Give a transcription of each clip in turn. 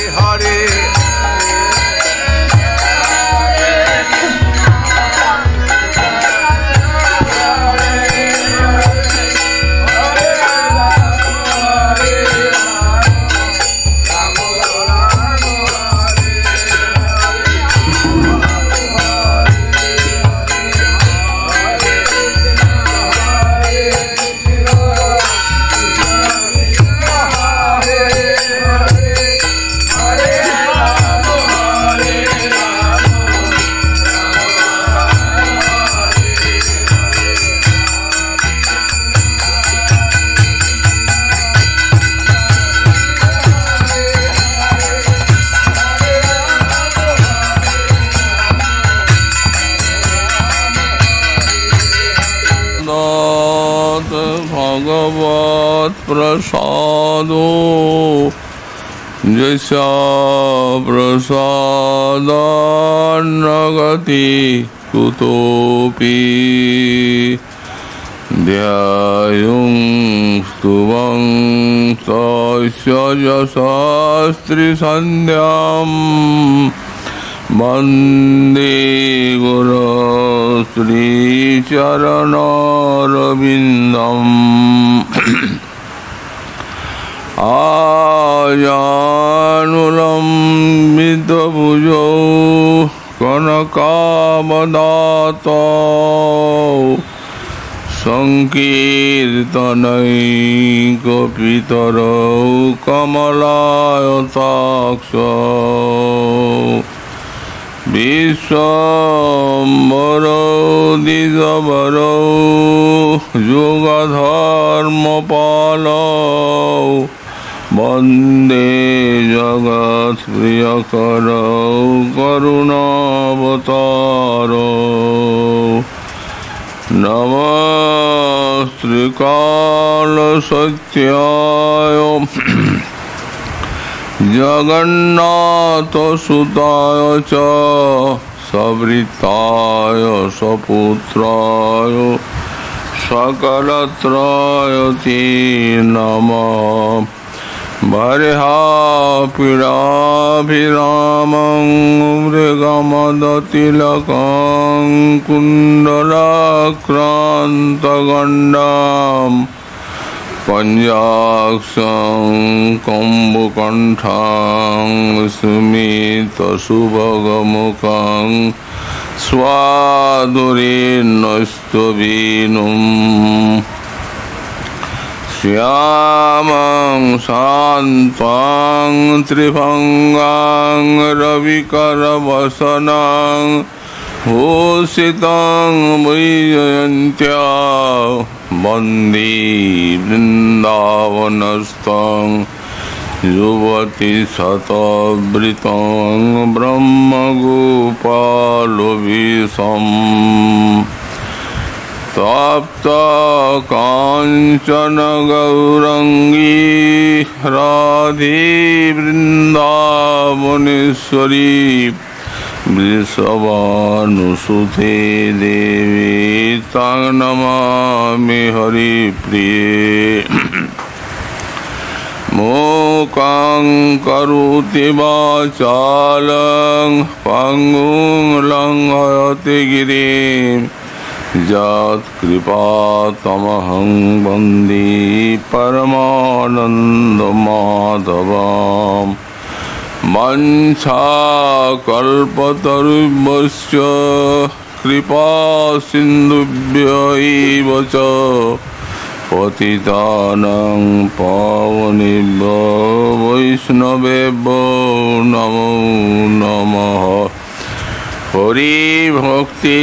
Hare प्रसादो जैसा प्रसादान्नगति कुतोपि ध्यायुं स्तुवं तस्य यशस्त्रिसन्ध्यां वन्दे गुरो श्रीचरणरविन्दम् आजानुलम्बितभुजौ कनकावदातौ संकीर्तनैकपितरौ कमलायताक्षौ विश्वम्भरौ द्विजवरौ युगधर्मपालौ वन्दे जगत्प्रियकरौ करुणावतारौ नमस्त्रिकालसत्याय जगन्नाथसुताय च सवृताय सपुत्राय सकलत्राय ते नमः बर्हापीडाभिरामं मृगमदतिलकं कुण्डलाक्रान्तगण्डां पञ्चाक्षं कम्बुकण्ठं स्मितसुभगमुखं स्वादुरेणस्तवीनुम् श्यामं शान्तं त्रिभङ्गं रविकरवसनं भूषितं वैजयन्त्या वन्दे वृन्दावनस्थं युवतिशतवृतं ब्रह्मगोपालवेशम् तप्त कांचन गौरंगी राधे वृंदावनेश्वरी वृषभानुसुते देवी तां नमामि हरिप्रिये मूकं करोति वाचालं पङ्गुं लङ्घयति गिरिं यत्कृपातमहं वन्दे परमानन्दमाधवम् वञ्छाकल्पतरुभ्यश्च कृपासिन्धुभ्य एव च पतितानां पावनेभ्यो वैष्णवेभ्यो नमो नमः। हरि भक्ति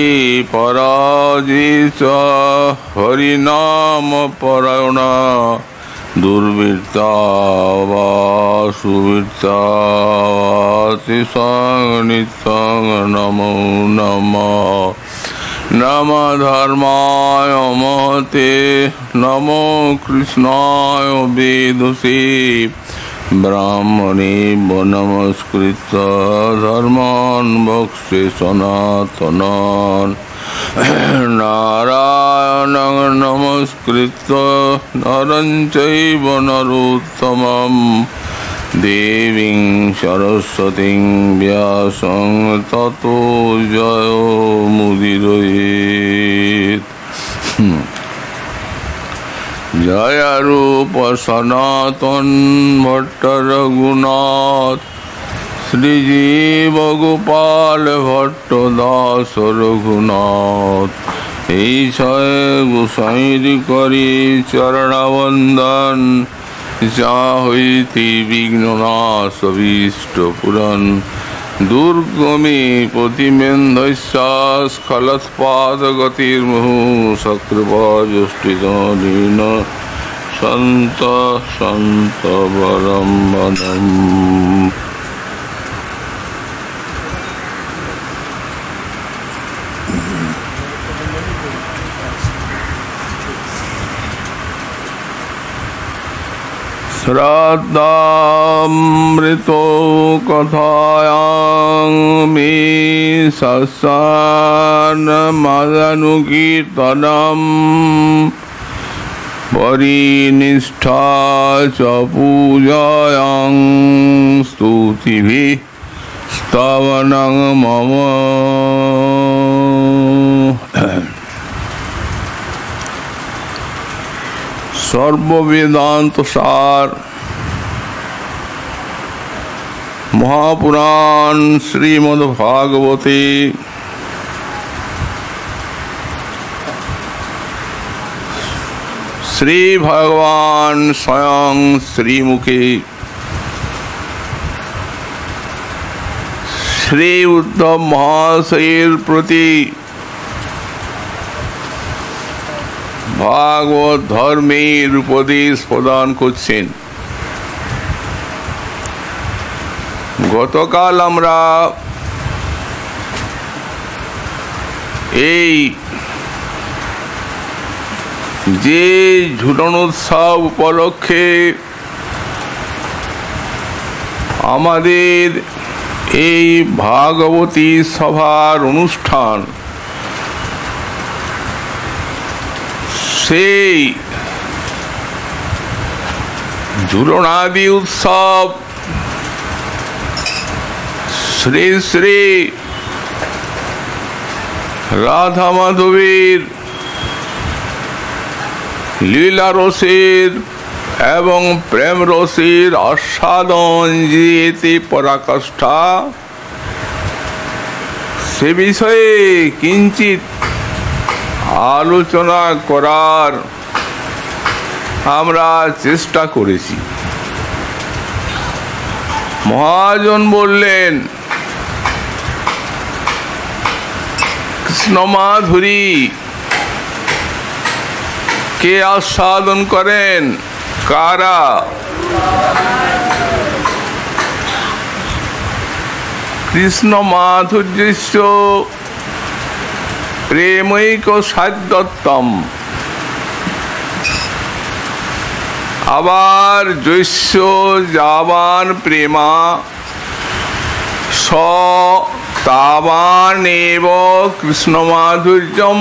पराजित हरिनाम परायणा दुर्वृत्ता वा सुवृत्ता नित्यं नमो नमः। नमो धर्माय महते नमो कृष्णाय वेदसे ब्राह्मणे नमस्कृत्य धर्मान् भक्षे सनातनान् नारायणं नमस्कृत्य नरं चैव नरोत्तमं देवीं सरस्वतीं व्यासं ततो जयमुदीरयेत्। जय रूप सनातन भट्ट रघुनाथ श्रीजीव गोपाल भट्ट दास रघुनाथ। ईशय गोसाईर करी चरणवंदन जा हईति विघ्ननाश अभीष्ट पुरन। दुर्गमे प्रतिमेन्धस्या स्खलत्पादगतिर्मुहु सकृपाजुष्टिदानेन सन्त सन्त वरं वदम्। श्रद्धामृतो कथायां मे सत्सानमदनुकीर्तनं परिनिष्ठा च पूजायां स्तुतिभिः स्तवनं मम। सर्ववेदांत सार महापुराण श्रीमद्भागवते श्री भगवान स्वयं श्रीमुखे श्री उद्धव महाशयर प्रति भागवत धर्मेर उपदेश प्रदान करছেন। গতকাল আমরা এই যে ঝুলনোৎসব উপলক্ষে আমাদের এই ভাগবতী সভার অনুষ্ঠান, সেই ঝুলনাদি উৎসব শ্রী শ্রী রাধা মাধবীর লীলা রসের এবং প্রেম রসের আস্বাদন যেতে পরাকাষ্ঠা, সে বিষয়ে কিঞ্চিত আলোচনা করার আমরা চেষ্টা করেছি। মহাজন বললেন, কৃষ্ণ মাধুরী কে আস্বাদন করেন? কারা? কৃষ্ণ মাধুর্যস্য প্রেমৈক সাধ্যত্তম। আবার জৈস্য যাবান প্রেমা স তাবানেব কৃষ্ণ মাধুর্যম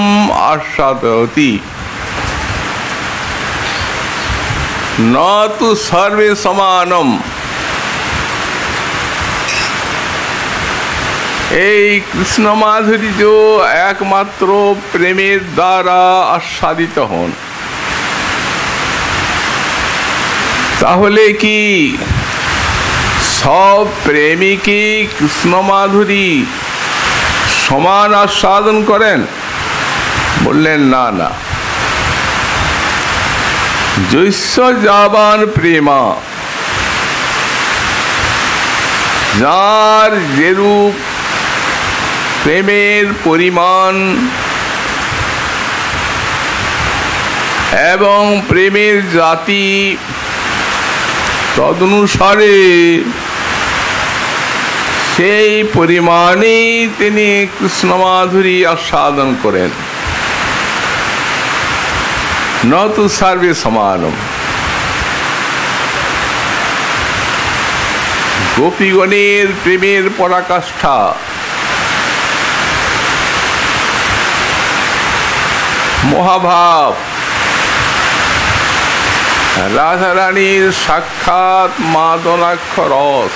আস্বাদয়তি। ন তু সর্বে সমানম। এই কৃষ্ণ মাধুর্য একমাত্র প্রেমের দ্বারা আস্বাদিত হন। তাহলে কি সব প্রেমিকই কৃষ্ণ মাধুরী সমান আস্বাদন করেন? বললেন না না। জৈস্য যাবান প্রেমা, যার যেরূপ প্রেমের পরিমাণ এবং প্রেমের জাতি, তদনুসারে সেই পরিমাণেই তিনি কৃষ্ণ মাধুরী আস্বাদন করেন। নতু সর্বে সমানম। গোপীগণের প্রেমের পরাকাষ্ঠা মহাভাব, রাধারানীর সাক্ষাৎ মাদনাক্ষ রস।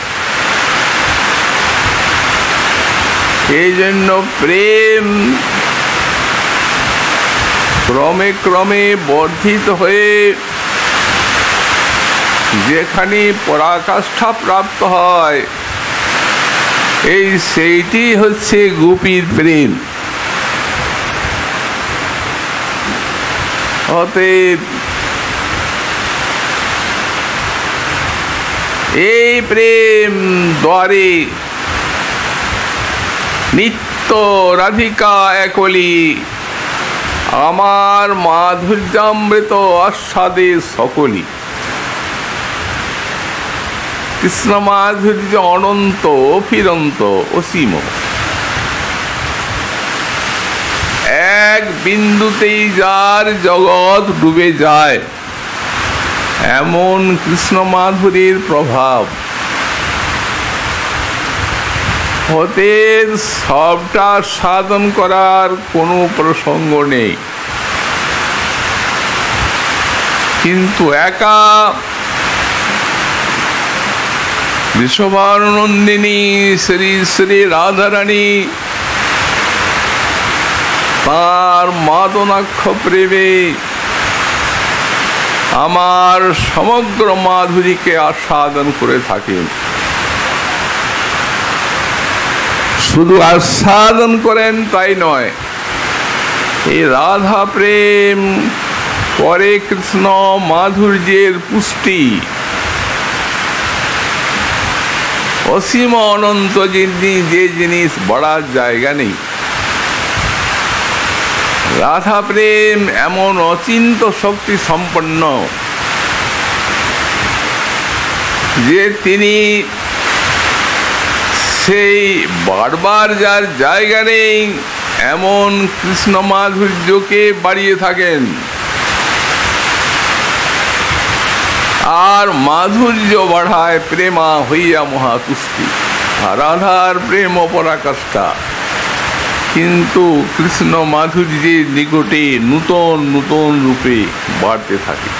এই জন্য প্রেম ক্রমে ক্রমে বর্ধিত হয়ে যেখানে পরাকাষ্ঠা প্রাপ্ত হয়, সেইটি হচ্ছে গোপীর প্রেম। অতএব এই প্রেম দ্বারে নিত্য রাধিকা একলি আমার মাধুর্যামৃত আস্বাদে সকলি। কৃষ্ণ মাধুর্য অনন্ত অফিরন্ত অসীম, এক বিন্দুতেই যার জগৎ ডুবে যায়, এমন কৃষ্ণ মাধুরীর প্রভাব। হতে সবটা সাধন করার কোনো প্রসঙ্গ নেই, কিন্তু একা বিশ্বভানুনন্দিনী শ্রী শ্রী রাধারানী তার মাদনাক্ষ প্রেমে আমার সমগ্র মাধুরীকে আস্বাদন করে থাকেন। শুধু আস্বাদন করেন তাই নয়, এই রাধা প্রেম করে কৃষ্ণ মাধুর্যের পুষ্টি। অসীম অনন্ত যে জিনিস বড়ার জায়গা নেই, রাধা প্রেম এমন অচিন্ত শক্তি সম্পন্ন যে তিনি সেই বারবার যার জায়গা নেই এমন কৃষ্ণ মাধুর্যকে বাড়িয়ে থাকেন। আর মাধুর্য বাড়ায় প্রেমা হইয়া মহাতুষ্টি। রাধার প্রেম পরাকাষ্ঠা, কিন্তু কৃষ্ণ মাধুর্যের নিকটে নূতন নূতন রূপে বাড়তে থাকে।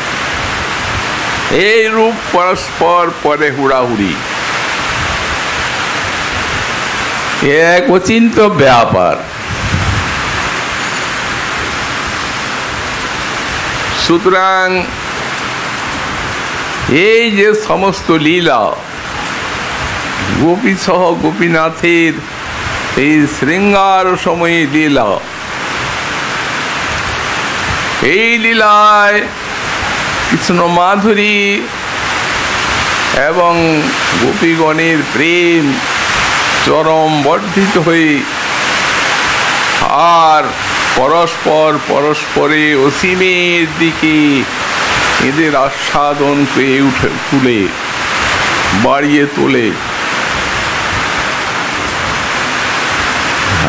এই রূপ পরস্পর পরে হুড়াহুড়ি, এক অচিন্ত ব্যাপার। সুতরাং এই যে সমস্ত লীলা, গোপী সহ গোপীনাথের এই শৃঙ্গার সময়ে লীলা, এই লীলায় কৃষ্ণ মাধুরী এবং গোপীগণের প্রেম চরম বর্ধিত হয়ে আর পরস্পর পরস্পরে অসীমের দিকে এদের আস্বাদন পেয়ে তুলে বাড়িয়ে তোলে।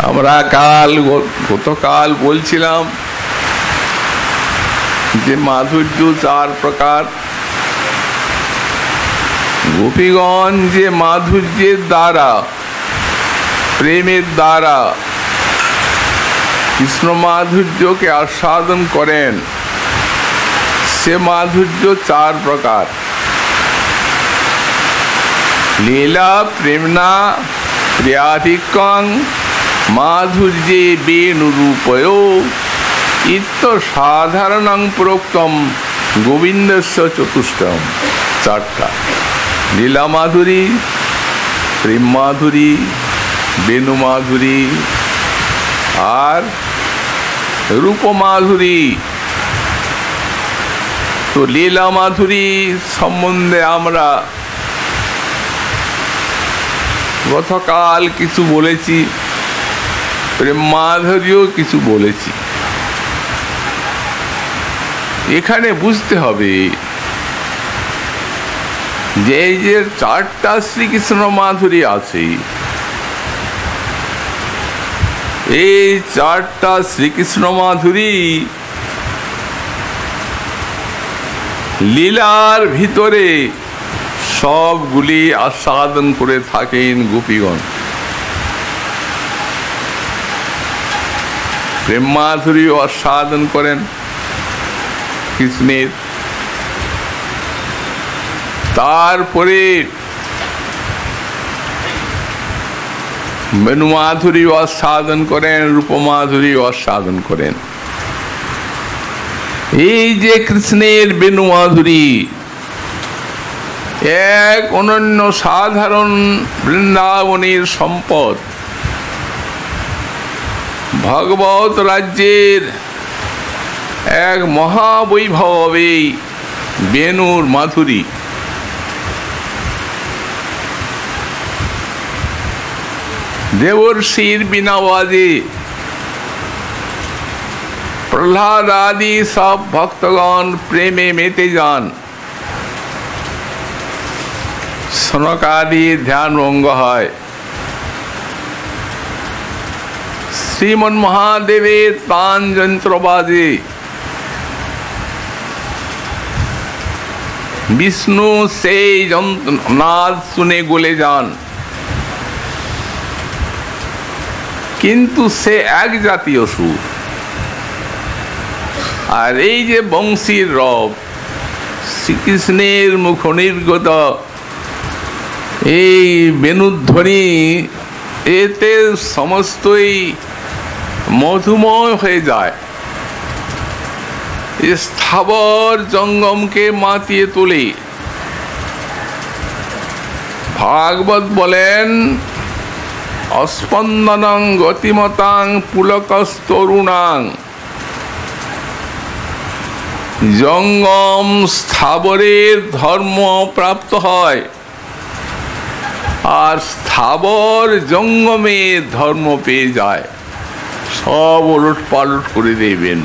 আমরা গতকাল বলছিলাম যে মাধুর্য চার প্রকার। গোপীগণ যে মাধুর্যের দ্বারা, প্রেমের দ্বারা কৃষ্ণ মাধুর্যকে আস্বাদন করেন, সে মাধুর্য চার প্রকার। লীলা প্রেমনা প্রিয়াধিকং মাধুর্যে বেণুরূপয় ইত্য সাধারণং প্রোক্তম গোবিন্দস্য চতুষ্টম। চারটা: লীলা মাধুরী, প্রেম মাধুরী, বেণু মাধুরী আর রূপ মাধুরী। তো লীলা মাধুরী সম্বন্ধে আমরা গতকাল কিছু বলেছি, প্রেম মাধুরীও কিছু বলেছি। এখানে বুঝতে হবে যে এই যে চারটা শ্রীকৃষ্ণ মাধুরী আছে, এই চারটা শ্রীকৃষ্ণ মাধুরী লীলার ভিতরে সবগুলি আস্বাদন করে থাকেন গোপীগণ। প্রেম মাধুরীও আস্বাদন করেন কৃষ্ণের, তারপরে বেণু মাধুরী আস্বাদন করেন, রূপমাধুরী আস্বাদন করেন। এই যে কৃষ্ণের বেণু মাধুরী এক অনন্য সাধারণ বৃন্দাবনের সম্পদ। ভগবত রাজ্যের এক মহাবৈভব এই বেণুর মাধুরী। দেবর্ষির বিনা বাজে প্রহ্লাদ আদি সব ভক্তগণ প্রেমে মেতে যান। সনকাদির ধ্যান ভঙ্গ হয়। শ্রীমন মহাদেবের তান যন্ত্র বাজে। বিষ্ণু সেই নাদ শুনে গলে যান। কিন্তু সে এক জাতীয় সুর। আর এই যে বংশীর রব শ্রীকৃষ্ণের মুখ নির্গত এই বেণুধ্বনি, এতে সমস্তই মধুময় হয়ে যায়, স্থাবর জঙ্গমকে মাতিয়ে তোলে। ভাগবত বলেন, অস্পন্দনং গতিমতাং পুলকস্তরুণাং। জঙ্গম স্থাবরের ধর্ম প্রাপ্ত হয়, আর স্থাবর জঙ্গমের ধর্ম পেয়ে যায়। সব ওলট পালট করে দেবেন।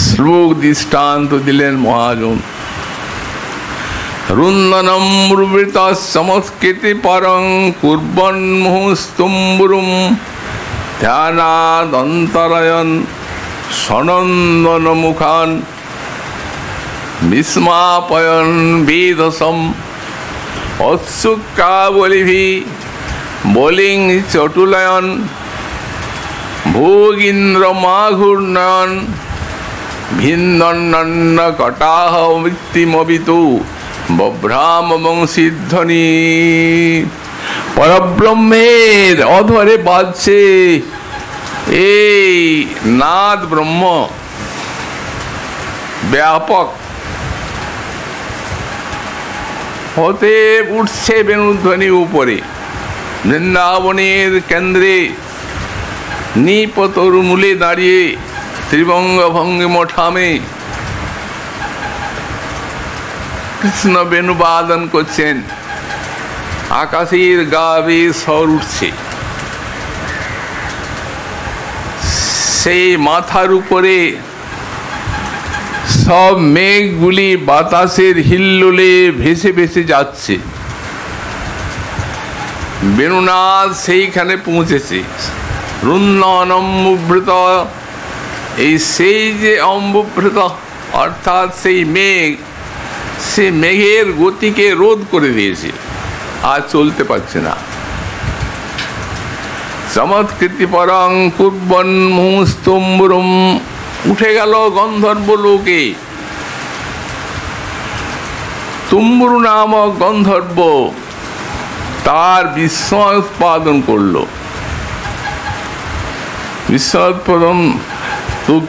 শ্লোক দৃষ্টান্ত দিলেন মহাজন। রুন্দনম রুবৃত সংস্কৃতি পরং কুর্বন মুহুস্তুম্বুরুম ধ্যানাদন্তরায়ণ সনন্দন মুখান বিস্মাপয়ন বিধসম অৎসুকাবলিভি বলিং চটুলয়ন ভোগীন্দ্র মাঘূর্ণয়ন ভিন্দন্ন কটাহ মৃত্যুমবিতু বভ্রাম বংশীধ্বনি। পরব্রহ্মের অধরে বাজছে এই নাদ ব্রহ্ম ব্যাপক হতে উঠছে বেণুধ্বনি উপরে। বৃন্দাবনের কেন্দ্রে নিপতরু মূলে দাঁড়িয়ে ত্রিভঙ্গ ভঙ্গি মঠামে কৃষ্ণ বেণু বাদন করছেন। আকাশের গা বেয়ে স্বর উঠছে। সেই মাথার উপরে সব মেঘগুলি বাতাসের হিল্লোলে ভেসে ভেসে যাচ্ছে। বেণুনাথ সেইখানে পৌঁছেছে। রুন্দনম্বুভৃত, এই সেই যে অম্বুভৃত অর্থাৎ সেই মেঘ, সে মেঘের গতিকে রোধ করে দিয়েছে, আর চলতে পারছে না। চমৎকৃতি পরং কুর্বন মুহুস্তুম্বুরুম, উঠে গেল গন্ধর্ব লোকে। তুম্বুরু নামক গন্ধর্ব তার বিস্ময় উৎপাদন করল। বিস্ময় উৎপাদন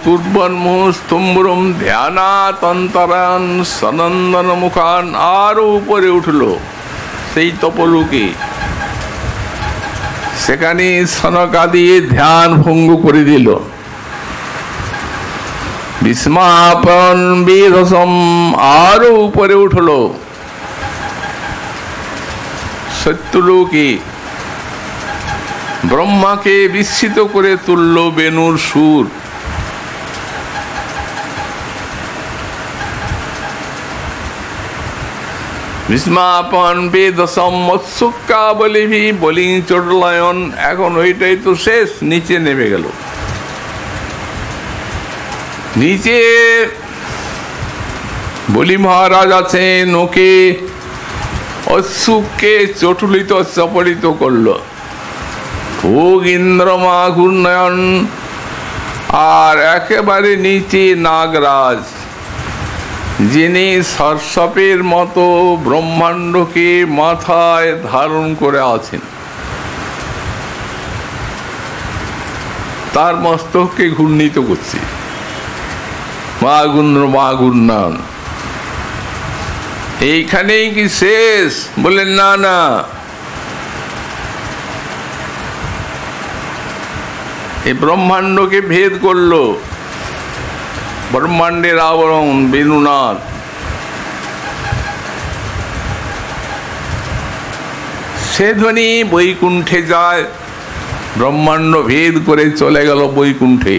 কুর্বন মুহুস্তুম্বুরুম ধ্যানাতন্তরায়ণ সনন্দন মুখান, আরো উপরে উঠল সেই তপলোকে। সেখানে সনকাদি ধ্যান ভঙ্গ করে দিল। বিস্মাপন বিরসম, আরো উপরে উঠল সত্যলোকে। ব্রহ্মাকে বিস্মিত করে তুলল বেণুর সুর। বিস্মাপন বেদসম মৎসুকাবলিভি বলিং চটুলয়ন। এখন ওইটাই তো শেষ, নিচে নেমে গেল। নিচে বলি মহারাজ আছেন, ওকে অচ্ছুককে চটুলিত চপলিত করল। ভোগ ইন্দ্র মাঘূর্ণয়ন, আর একেবারে নিচে নাগরাজ, যিনি সর্ষপের মতো ব্রহ্মাণ্ডকে মাথায় ধারণ করে আছেন। তার মস্তককে ঘূর্ণিত করছে, মা ঘূর্ণায়ন। এইখানেই কি শেষ? বললেন না না, এই ব্রহ্মাণ্ডকে ভেদ করলো ব্রহ্মাণ্ডের আবরণ বেণুনাথ। সে ধ্বনি বৈকুণ্ঠে যায়, ব্রহ্মাণ্ড ভেদ করে চলে গেল বৈকুণ্ঠে।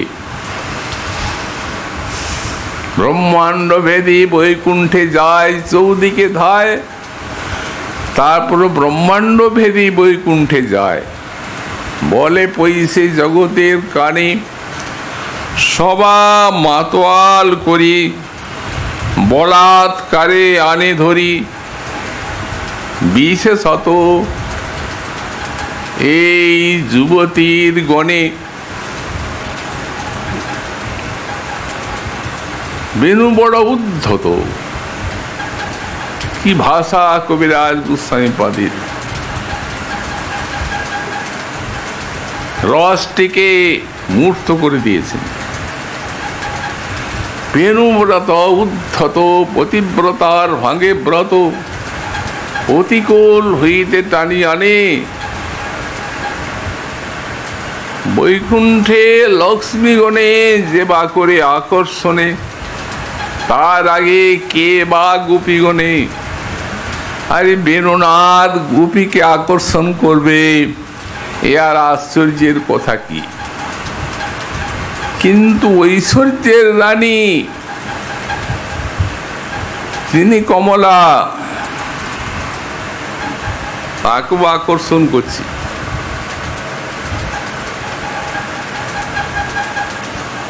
ব্রহ্মাণ্ড ভেদী বৈকুণ্ঠে যায়, চৌদিকে ধায়, তারপর ব্রহ্মাণ্ড ভেদী বৈকুণ্ঠে যায়। বলে পৈশে জগতের কানে সবা মাতোয়াল করি, বলাৎকারে আনে ধরি, বিশেষত এই যুবতীর গণে। বেনু বড় উদ্ধত। কি ভাষা কবিরাজ গোস্বামী পাদের! রসটিকে মূর্ত করে দিয়েছেন। বেণুব্রত উদ্ধত, পতিব্রতার ভাঙে ব্রত, অতিকূল হইতে টানি আনে। বৈকুণ্ঠে লক্ষ্মীগণে যে বা করে আকর্ষণে, তার আগে কে বা গোপীগণে? আরে বেণুনাথ গোপীকে আকর্ষণ করবে, এ আর আশ্চর্যের কথা কি? কিন্তু ঐশ্বর্যের রানী তিনি কমলা, তাকেও আকর্ষণ করছি।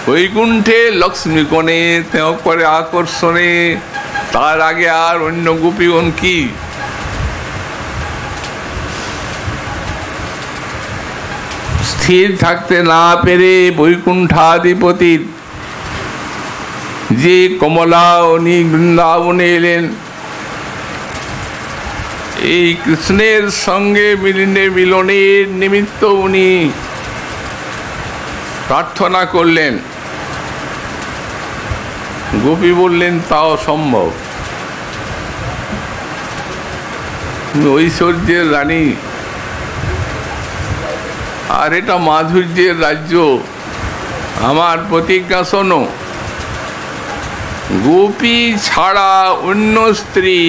বৈকুণ্ঠে লক্ষ্মীগণে তেও করে আকর্ষণে, তার আগে আর অন্য গোপীগণ কি? স্থির থাকতে না পেরে বৈকুণ্ঠাধিপতির যে কমলা, উনি বৃন্দাবনে এলেন। এই কৃষ্ণের সঙ্গে মিলনের নিমিত্ত উনি প্রার্থনা করলেন। গোপী বললেন তাও সম্ভব, ঐশ্বর্যের রানী, আর এটা মাধুর্যের রাজ্য। আমার প্রতিজ্ঞা শোনো, গোপী ছাড়া অন্য স্ত্রী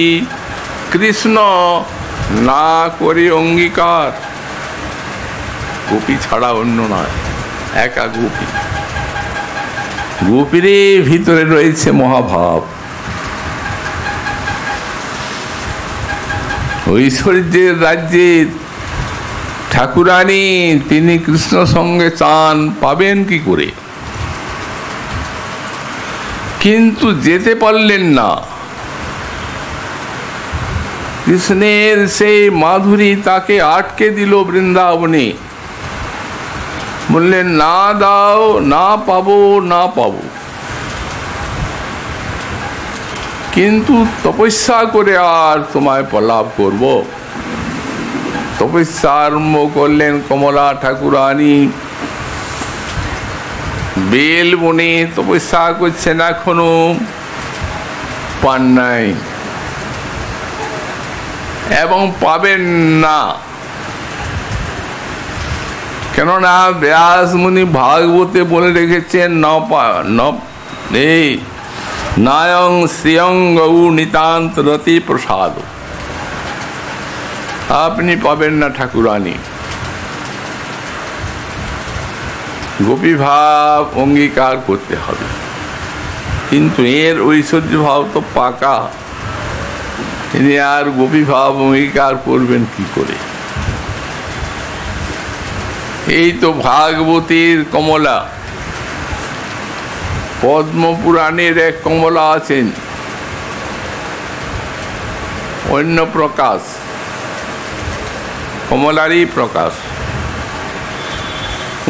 কৃষ্ণ না করে অঙ্গীকার। গোপী ছাড়া অন্য নয়, একা গোপী। গোপীর ভিতরে রয়েছে মহাভাব। ঐশ্বর্যের রাজ্যের ঠাকুরানী তিনি কৃষ্ণ সঙ্গে চান, পাবেন কি করে? কিন্তু যেতে পারলেন না। কৃষ্ণের সেই মাধুরী তাকে আটকে দিল বৃন্দাবনে। বললেন না দাও, না পাবো, না পাবো। কিন্তু তপস্যা করে আর তোমায় লাভ করব। তপস্যা আরম্ভ করলেন কমলা ঠাকুরানী। বেল বনে তপস্যা করছেন, এখনো পান নাই এবং পাবেন না। কেননা ব্যাস মুনি ভাগবতে বলে রেখেছেন, নায়ং শ্রিয়ং গৌ নিতান্ত রতি প্রসাদ। আপনি পাবেন না ঠাকুরানী। গোপী ভাব অঙ্গীকার করতে হবে, কিন্তু এর ঐশ্বর্য ভাব তো পাকা। তিনি আর গোপী ভাব অঙ্গীকার করবেন কি করে? এই তো ভাগবতীর কমলা। পদ্মপুরাণের এক কমলা আছেন, অন্য প্রকাশ, কমলারই প্রকাশ।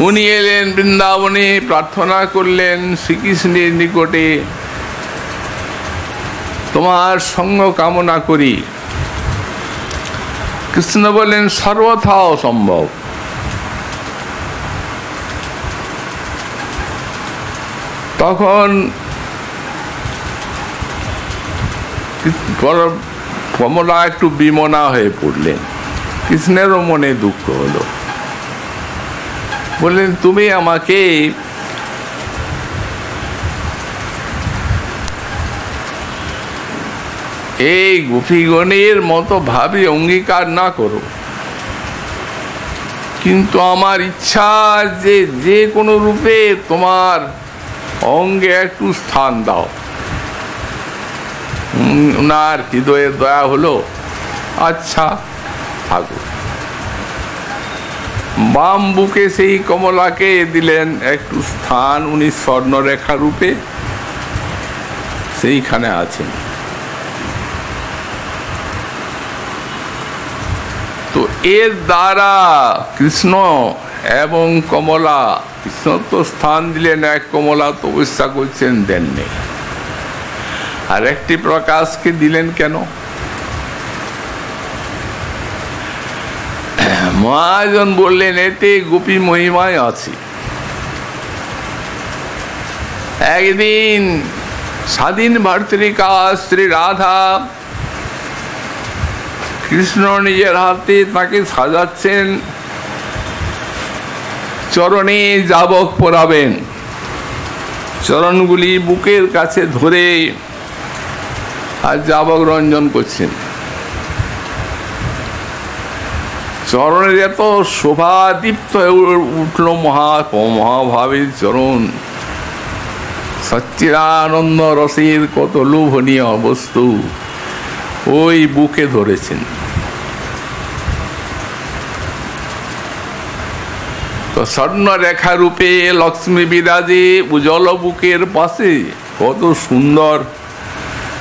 উনি এলেন বৃন্দাবনে, প্রার্থনা করলেন শ্রীকৃষ্ণের নিকটে, তোমার সঙ্গ কামনা করি। কৃষ্ণ বললেন সর্বথা অসম্ভব। তখন কমলা একটু বিমনা হয়ে পড়লেন, কৃষ্ণেরও মনে দুঃখ হলো। বললেন তুমি আমাকে এই গোপীগণের মতো ভাবে অঙ্গীকার না করো, কিন্তু আমার ইচ্ছা যে যে কোনো রূপে তোমার অঙ্গে একটু স্থান দাও। ওনার হৃদয়ে দয়া হলো, আচ্ছা থাকো। বাম বুকে সেই কমলাকে দিলেন একটু স্থান, উনি স্বর্ণরেখা রূপে সেইখানে আছেন। তো এর দ্বারা কৃষ্ণ এবং কমলা, কৃষ্ণ তো স্থান দিলেন এক, কমলা তপস্যা করছেন দেননি। আর একটি প্রকাশকে দিলেন কেন? মহাজন বললেন এতে গোপী মহিমায় আছে। একদিন স্বাধীন ভারতরিকা শ্রী রাধা কৃষ্ণ নিজের হাতে তাকে সাজাচ্ছেন, চরণে যাবক পরাবেন, চরণগুলি বুকের কাছে ধরে আর যাবক রঞ্জন করছেন। চরণের এত শোভাদীপ্ত হয়ে উঠল মহাভাবের চরণ, সচ্চিদানন্দ রসের কত লোভনীয় বস্তু ওই বুকে ধরেছেন। তো স্বর্ণরেখা রূপে লক্ষ্মী বিরাজে উজ্জ্বল বুকের পাশে, কত সুন্দর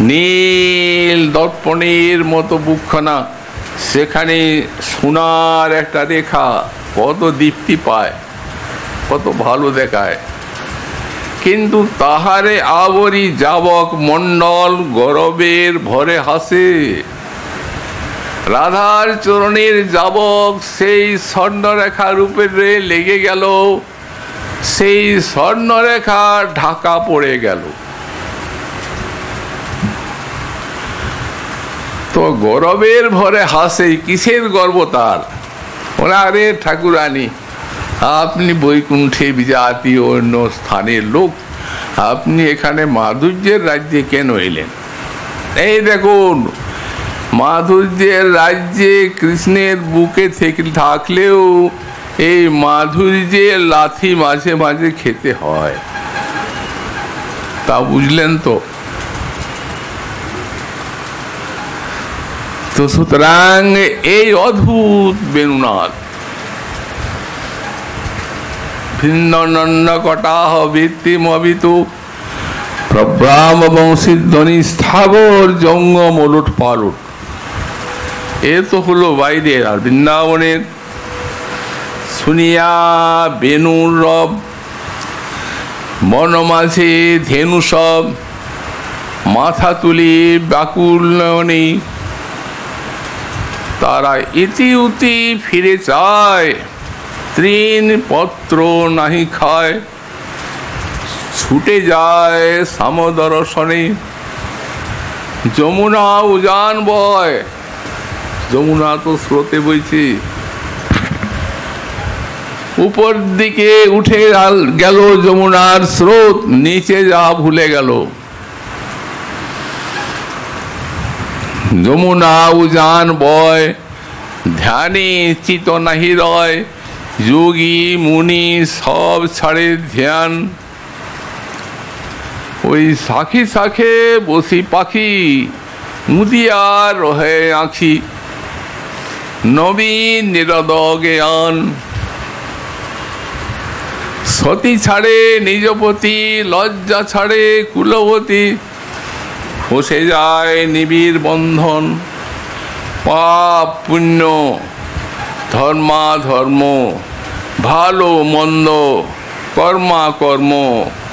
নীল দর্পণের মতো বুকখানা, সেখানে সোনার একটা রেখা কত দীপ্তি পায়, কত ভালো দেখায়। কিন্তু তাহারে আবরি যাবক মণ্ডল গৌরবের ভরে হাসে। রাধার চরণের যাবক সেই স্বর্ণরেখা রূপে লেগে গেল, সেই স্বর্ণরেখা ঢাকা পড়ে গেল। তো গৌরবের ভরে হাসে, কিসের গর্ব তার? আরে ঠাকুরানী, আপনি বৈকুণ্ঠে বিজাতীয় অন্য স্থানের লোক, আপনি এখানে মাধুর্যের রাজ্যে কেন এলেন? এই দেখুন, মাধুর্যের রাজ্যে কৃষ্ণের বুকে থেকে থাকলেও এই মাধুর্যের লাথি মাঝে মাঝে খেতে হয়, তা বুঝলেন তো? তো সুতরাং এই অদ্ভুত বেণুনাথ ভিন্নন্ন কটাহ বৃত্তিমবিতু প্রব্রাম বংশীধ্বনি স্থাবর জঙ্গম ওলট পালট। এ তো হলো বাইরের। আর বৃন্দাবনের শুনিয়া বেণুর রব, বনমাঝে ধেনু সব, মাথা তুলি ব্যাকুল নয়নে, তারা ইতি উতি ফিরে চায়, তৃণ পত্র নাহি খায়, ছুটে যায় সামদর্শনে। যমুনা উজান বয়, যমুনা তো স্রোতে বইছে, উপর দিকে উঠে গেল যমুনার স্রোত, নিচে যা ভুলে গেল। যমুনা উজান বয়, ধ্যানে চিত নাহি রয়, যোগী মুনি সব ছাড়ে ধ্যান। ওই শাখে শাখে বসি পাখি, মুদিয়া রহে আঁখি, নবীন নিরদ জ্ঞান। সতী ছাড়ে নিজপতি, লজ্জা ছাড়ে কুলবতী, ফসে যায় নিবিড় বন্ধন। পাপ পুণ্য ধর্মাধর্ম ভালো মন্দ কর্মাকর্ম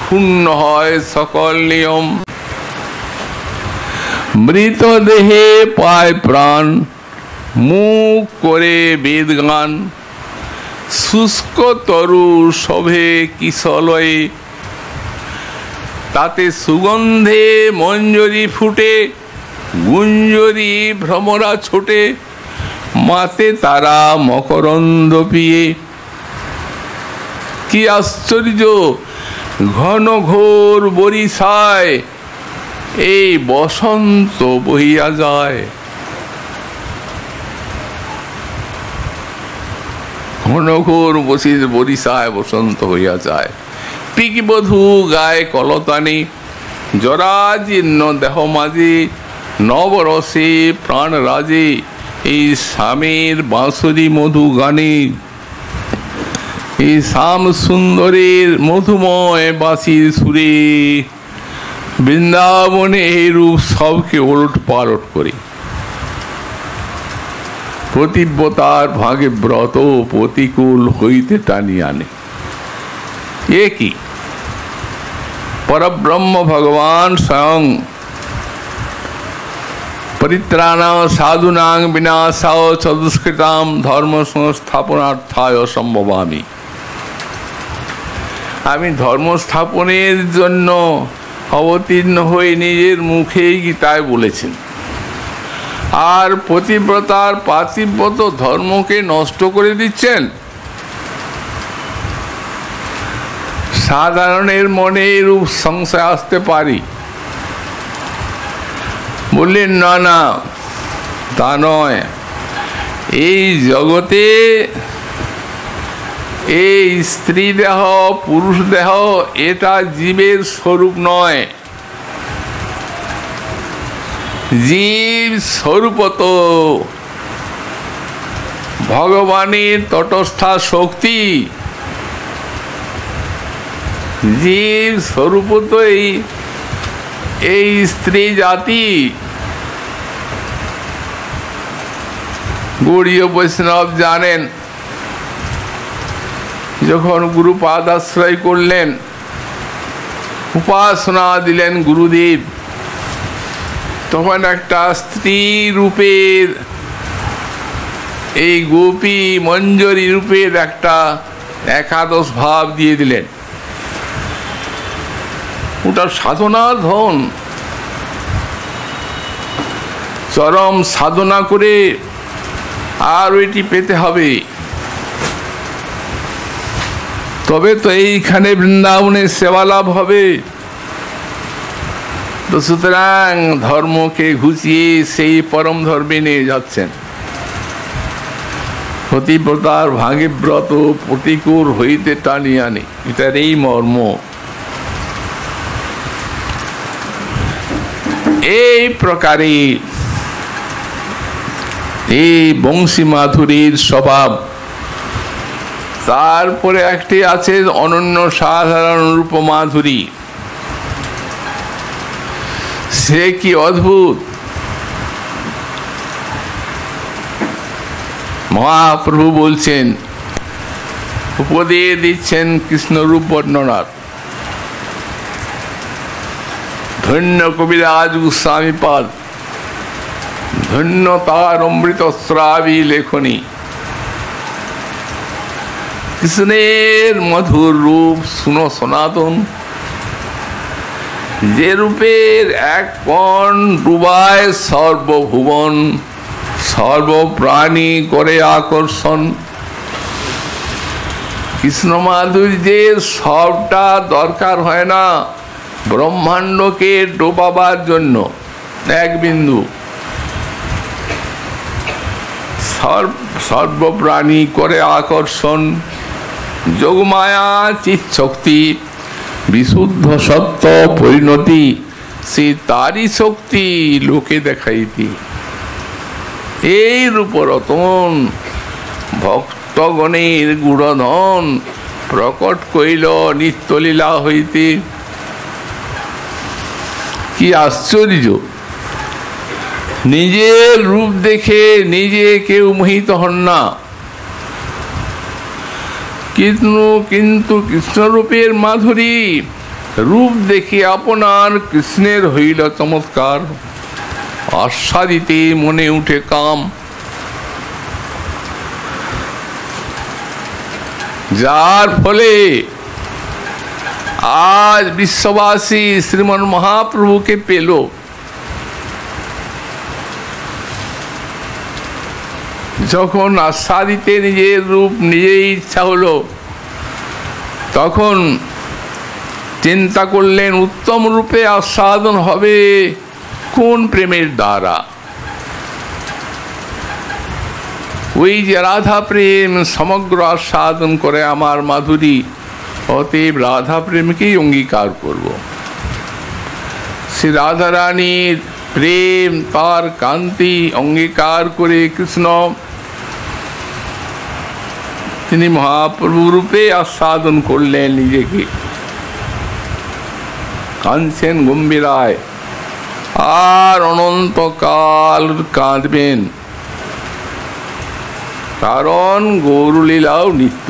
ক্ষুণ্ণ হয় সকল নিয়ম। মৃতদেহে পায় প্রাণ, মুখ করে বেদ গান। শুষ্ক তরু শোভে কিশলয়ে, তাতে সুগন্ধে মঞ্জরি ফুটে। গুঞ্জরি ভ্রমরা ছোটে, মাতে তারা মকরন্দ পিয়ে। কি আশ্চর্য ঘন ঘোর বরিশায় এই বসন্ত বহিয়া যায়। ঘন ঘোর বরিশায় বসন্ত হইয়া যায়। পিকবধূ গায়ে কলতানি, জরাজীর্ণ দেহ মাঝে নবরসে প্রাণ রাজে। এই স্বামীর বাঁশরি মধু গানে, এই শ্যাম সুন্দরের মধুময় বাঁশির সুরে বৃন্দাবনে এই রূপ সবকে ওলট পালট করে। প্রতিব্রতার ভাগে ব্রত প্রতিকূল হইতে টানি আনে। এ কি পরব্রহ্ম ভগবান স্বয়ং পরিত্রাণাং সাধুনাং বিনাশায় চতুষ্কৃতাং ধর্ম সংস্থাপনার্থায় সম্ভবামি। আমি ধর্ম স্থাপনের জন্য অবতীর্ণ হয়ে নিজের মুখেই গীতায় বলেছেন। আর পতিব্রতার পাতিব্রত ধর্মকে নষ্ট করে দিচ্ছেন। সাধারণের মনে এরূপ সংশয় আসতে পারি। বললেন না না, তা নয়। এই জগতে এই স্ত্রী দেহ পুরুষ দেহ এটা জীবের স্বরূপ নয়। জীব স্বরূপত ভগবানের তটস্থা শক্তি। জীব স্বরূপতই এই স্ত্রী জাতি। গৌড়ীয় বৈষ্ণব জানেন, যখন গুরুপাদ আশ্রয় করলেন, উপাসনা দিলেন গুরুদেব, তখন একটা স্ত্রী রূপের এই গোপী মঞ্জরি রূপের একটা একাদশ ভাব দিয়ে দিলেন। ওটা সাধনার ধন। চরম সাধনা করে আর ওইটি পেতে হবে, তবে তো এইখানে বৃন্দাবনের সেবা লাভ হবে। তো সুতরাং ধর্মকে ঘুষিয়ে সেই পরম ধর্মে নিয়ে যাচ্ছেন। পতিব্রতার ভাগে ব্রত প্রতিকূল হইতে টানি আনে, এটার এই মর্ম। এই প্রকারে এই বংশী মাধুরীর স্বভাব। তারপরে একটি আছে অনন্য সাধারণ রূপ মাধুরী। সে কি অদ্ভুত! মহাপ্রভু বলছেন, উপদেশ দিচ্ছেন কৃষ্ণরূপ বর্ণনার। ধন্য কবিরাজ গোস্বামী পাদ, ধন্য তার অমৃত শ্রাবী লেখনী। কৃষ্ণের মধুর রূপ শুনো সনাতন, যে রূপের এক কণ ডুবায় সর্বভুবন, সর্বপ্রাণী করে আকর্ষণ। কৃষ্ণ মাধুর্যের সবটা দরকার হয় না ব্রহ্মাণ্ডকে ডোবাবার জন্য, এক বিন্দু। সর্বপ্রাণী করে আকর্ষণ, যোগমায়া চিৎশক্তি, বিশুদ্ধ সত্য পরিণতি, সে তারই শক্তি লোকে দেখাইতি। এই রূপরতন ভক্তগণের গুণধন প্রকট কইল নিত্যলীলা হইতে। কি আশ্চর্য! নিজের রূপ দেখে নিজে কেউ মোহিত হন না, কিন্তু কৃষ্ণরূপের মাধুরী রূপ দেখে আপনার কৃষ্ণের হইল চমৎকার, আস্বাদিতে মনে উঠে কাম। যার ফলে আজ বিশ্ববাসী শ্রীমন মহাপ্রভুকে পেল। যখন আস্বাদিতে নিজের রূপ নিজেই ইচ্ছা হলো, তখন চিন্তা করলেন উত্তম রূপে আস্বাদন হবে কোন প্রেমের দ্বারা। ওই যে রাধা প্রেম সমগ্র আস্বাদন করে আমার মাধুরী, অতএব রাধা প্রেমকেই অঙ্গীকার করব। শ্রী রাধা রানীর প্রেম তার কান্তি অঙ্গীকার করে কৃষ্ণ তিনি মহাপ্রভু রূপে আস্বাদন করলেন নিজেকে। কাঁদছেন গম্ভীরায়, আর অনন্তকাল কাঁদবেন, কারণ গৌরলীলাও নিত্য।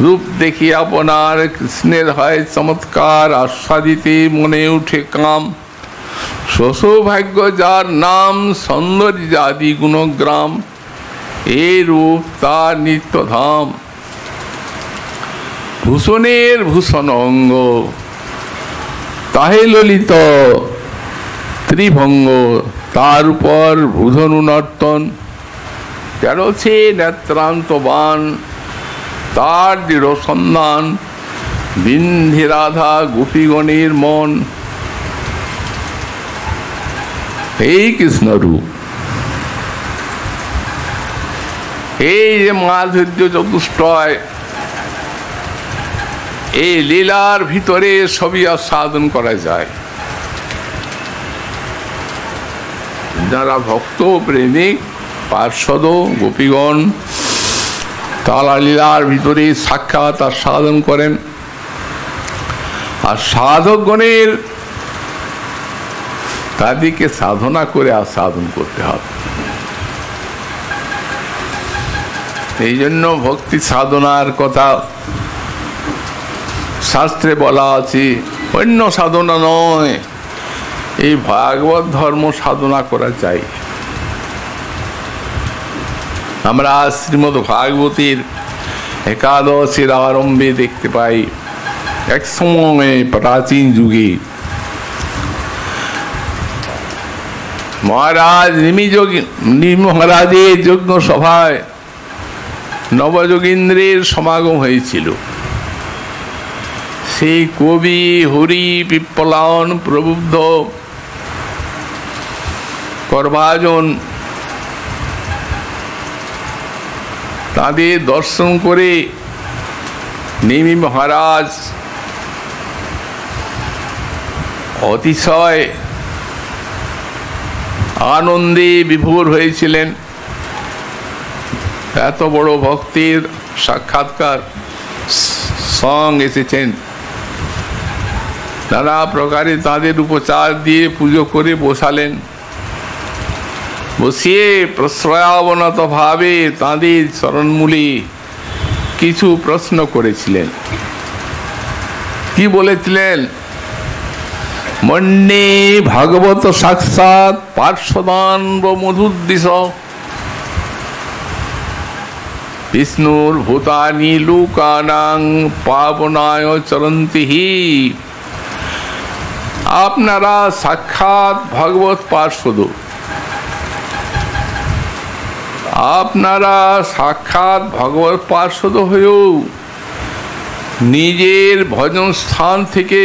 রূপ দেখি আপনার কৃষ্ণের হয় চমৎকার, আস্বাদিতে মনে উঠে কাম। সৌভাগ্য যার নাম সৌন্দর্যাদি গুণগ্রাম, এই রূপ তার নিত্যধাম। ভূষণের ভূষণ অঙ্গ, তাহে ললিত ত্রিভঙ্গ, তার উপর ভূধনু নর্তন। তেরোছে নেত্রান্তবান, তার দৃঢ় সন্ধান। বিন্ধি রাধা গোপীগণের মন, এই কৃষ্ণরূপ। এই যে মাধুর্য চতুষ্টয়, এই লীলার ভিতরে সবই আস্বাদন করা যায়। যারা ভক্ত প্রেমিক পার্ষদ গোপীগণ তারা লীলার ভিতরে সাক্ষাৎ আস্বাদন করেন। আর সাধকগণের তাদেরকে সাধনা করে আস্বাদন করতে হবে। এই জন্য ভক্তি সাধনার কথা শাস্ত্রে বলা আছে, অন্য সাধনা নয়, এই ভাগবত ধর্ম সাধনা করা চাই। আমরা শ্রীমদ্ ভাগবতের একাদশের আরম্ভে দেখতে পাই, এক সময় প্রাচীন যুগে মহারাজ মহারাজের যজ্ঞ সভায় নবযোগীন্দ্রের সমাগম হয়েছিল। সেই কবি হরি পিপ্পলায়ন প্রবুদ্ধ করভাজন তাদের দর্শন করে নেমি মহারাজ অতিশয় আনন্দে বিভোর হয়েছিলেন। এত বড় ভক্তির সাক্ষাৎকার সং এসেছেন। নানা প্রকারে তাদের উপচার দিয়ে পুজো করে বসালেন। বসিয়ে প্রশ্রয়াবনত ভাবে তাঁদের চরণমূলে কিছু প্রশ্ন করেছিলেন। কি বলেছিলেন? মন্যে ভাগবত সাক্ষাৎ পার্শ্বদান মধুদ্দিশ বিষ্ণুর ভূতানি লোকানাং পাবনায় চরন্তিহি। আপনারা সাক্ষাৎ ভাগবত পার্শ্বদ, আপনারা সাক্ষাৎ ভগবত পার্শ্বদ হয়েও নিজের ভজন স্থান থেকে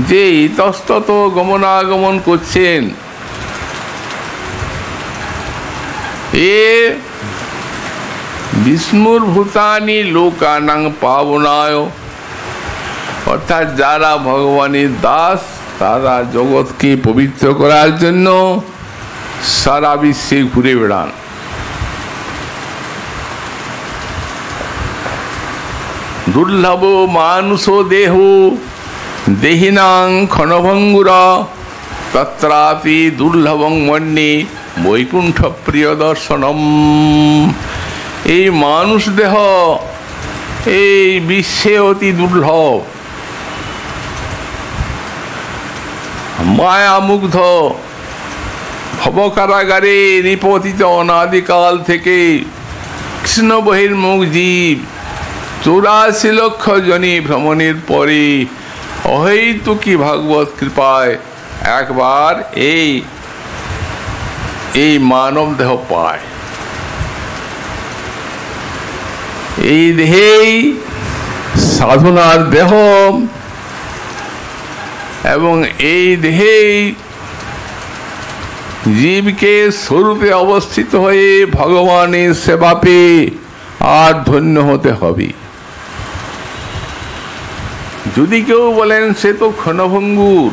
যে ইতস্তত গমনাগমন করছেন, এ বিষ্ণুর ভূতানি লোকানাং পাবনায়, অর্থাৎ যারা ভগবানের দাস তারা জগৎকে পবিত্র করার জন্য সারা বিশ্বে ঘুরে বেড়ান। দুর্লভ মানুষ দেহ দেহিনাং ক্ষণভঙ্গুর তত্রাপি দুর্লভং মন্যে বৈকুণ্ঠ প্রিয় দর্শনম। এই মানুষ দেহ এই বিশ্বে অতি দুর্লভ, মায়ামুগ্ধ ভবকারাগারে নিপতিত অনাদিকাল থেকে কৃষ্ণ বহির্মুখ জীব 84 লক্ষ জনি ভ্রমণের পরে অহৈতুকী ভাগবত কৃপায় একবার এই মানব দেহ পায়। এই দেহেই সাধনার দেহ এবং এই দেহেই জীবকে স্বরূপে অবস্থিত হয়ে ভগবানের সেবা পেয়ে আর ধন্য হতে হবে। যদি কেউ বলেন সে তো ক্ষণভঙ্গুর,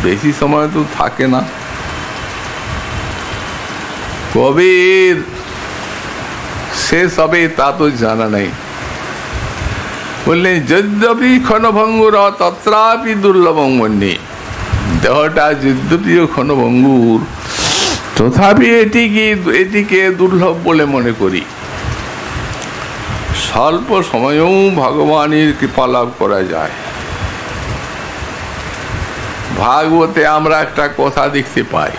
বেশি সময় তো থাকে না, কবে শেষ হবে তা তো জানা নেই। বললেন যদ্যপি ক্ষণভঙ্গুর তত্রাপি দুর্লভং মন্যে। দেহটা যদ্যপিও ক্ষণভঙ্গুর, তথাপি এটিকে দুর্লভ বলে মনে করি। স্বল্প সময়েও ভগবানের কৃপা লাভ করা যায়। ভাগবতে আমরা একটা কথা দেখতে পাই,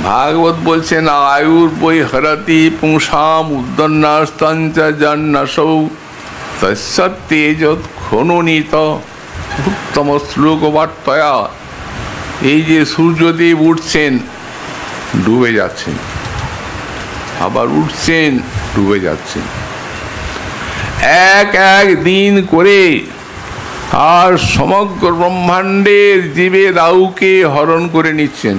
ভাগবত বলছেন আয়ুর বৈ হরতি পুংসাম উদ্দন্নাস্তঞ্চ জন্নসৌ তৎসত্যেজৎ খননীত উত্তম শ্লোক বার্তয়া। এই যে সূর্যদেব উঠছেন ডুবে যাচ্ছেন, আবার উঠছেন ডুবে যাচ্ছেন, এক দিন করে, আর সমগ্র ব্রহ্মাণ্ডের জীবের আয়ুকে হরণ করে নিচ্ছেন।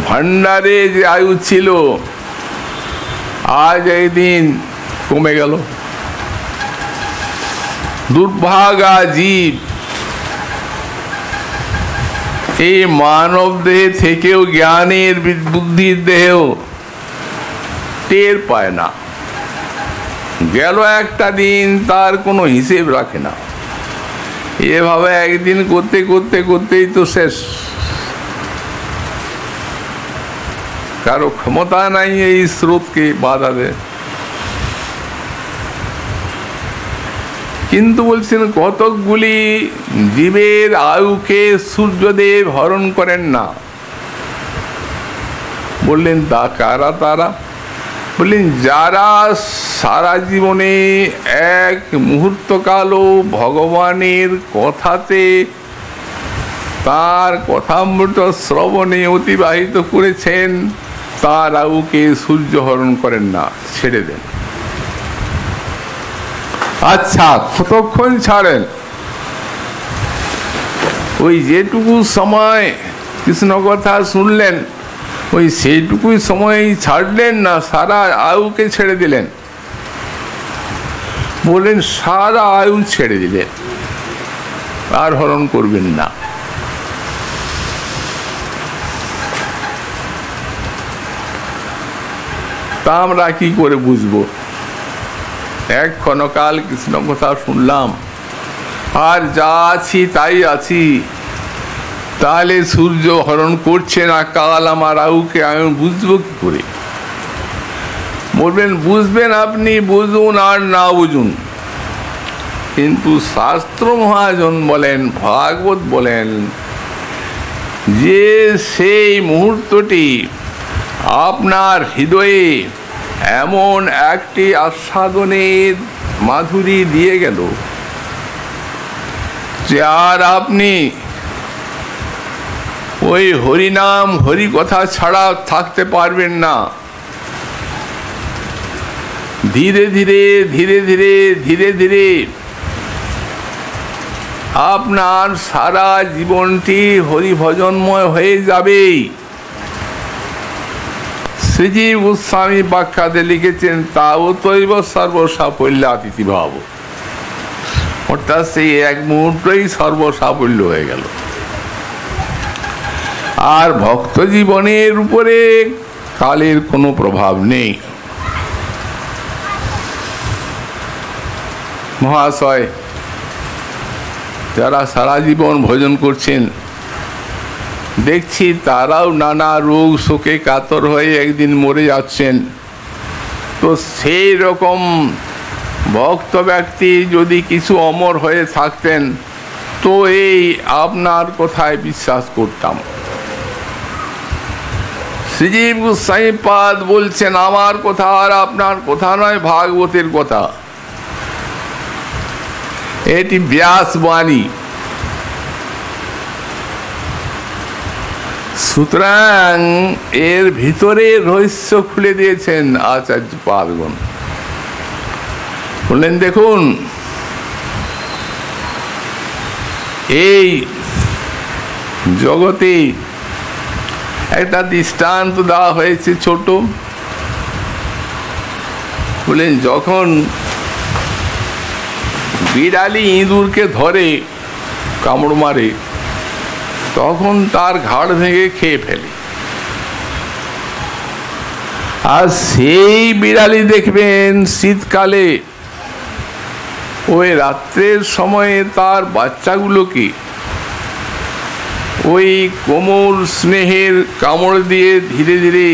ভান্ডারে যে আয়ু ছিল আজ এই দিন কমে গেল। দুর্ভাগা জীব এই মানব দেহে থেকেও জ্ঞানের বুদ্ধির দেহেও টের পায় না। গেল একটা দিন, তার কোনো হিসেব রাখে না। এভাবে একদিন করতে করতে করতেই তো শেষ। কারো ক্ষমতা নাই এই স্রোতকে বাধা দেয়। কিন্তু বলছেন কতকগুলি জীবের আয়ুকে সূর্যদেব হরণ করেন না। বললেন তা কারা তারা? বললেন যারা সারা জীবনে এক মুহূর্তকালও ভগবানের কথাতে, তার কথামৃত শ্রবণে অতিবাহিত করেছেন, তার আয়ুকে সূর্য হরণ করেন না, ছেড়ে দেন। আচ্ছা, কতক্ষণ ছাড়েন? ওই যেটুকু সময় কৃষ্ণ কথা শুনলেন, ওই সেইটুকুই সময় ছাড়লেন না, সারা আয়ুকে ছেড়ে দিলেন? বললেন সারা আয়ু ছেড়ে দিলেন, আর হরণ করবেন না। তা আমরা কি করে বুঝবো? এক ক্ষণকাল কৃষ্ণ কথা শুনলাম আর যা আছি তাই আছি, তাহলে সূর্য হরণ করছে না কাল আমার আয়ুকে, আমি বুঝবো কি করে? বলবেন বুঝবেন আপনি, বুঝুন আর না বুঝুন। কিন্তু শাস্ত্র মহাজন বলেন, ভাগবত বলেন যে সেই মুহূর্তটি আপনার হৃদয়ে এমন একটি আস্বাদনের মাধুরী দিয়ে গেল যে আর আপনি ওই হরিনাম হরি কথা ছাড়া থাকতে পারবেন না। ধীরে ধীরে ধীরে ধীরে ধীরে ধীরে আপনার সারা জীবনটি হরিভজনময় হয়ে যাবে। শ্রীজীব গোস্বামী ব্যাখ্যাতে লিখেছেন তাও তৈব সর্বসাফল্যাতিথি ভাব, অর্থাৎ সেই এক মুহূর্তেই সর্বসাফল্য হয়ে গেল। আর ভক্ত জীবনের উপরে কালের কোনো প্রভাব নেই। মহাশয়, যারা সারা জীবন ভজন করছেন দেখছি তারাও নানা রোগ শোকে কাতর হয়ে একদিন মরে যাচ্ছেন। তো সেই রকম ভক্ত ব্যক্তি যদি কিছু অমর হয়ে থাকতেন তো এই আপনার কথায় বিশ্বাস করতাম। শ্রীজীব গোস্বামী পাদ বলছেন আমার কথা আর আপনার কথা নয়, ভাগবতের কথা, এটি ব্যাস বাণী। সুতরাং এর ভিতরে রহস্য খুলে দিয়েছেন আচার্য পাদগণ। বললেন দেখুন এই জগতে একটা দৃষ্টান্ত দেওয়া হয়েছে ছোট। বললেন যখন বিড়ালি ইঁদুরকে ধরে কামড় মারে তখন তার ঘাড় ভেঙে খেয়ে ফেলে, আর সেই বিড়ালি দেখবেন শীতকালে ওই রাত্রের সময়ে তার বাচ্চাগুলোকে ওই কোমল স্নেহের কামড় দিয়ে ধীরে ধীরে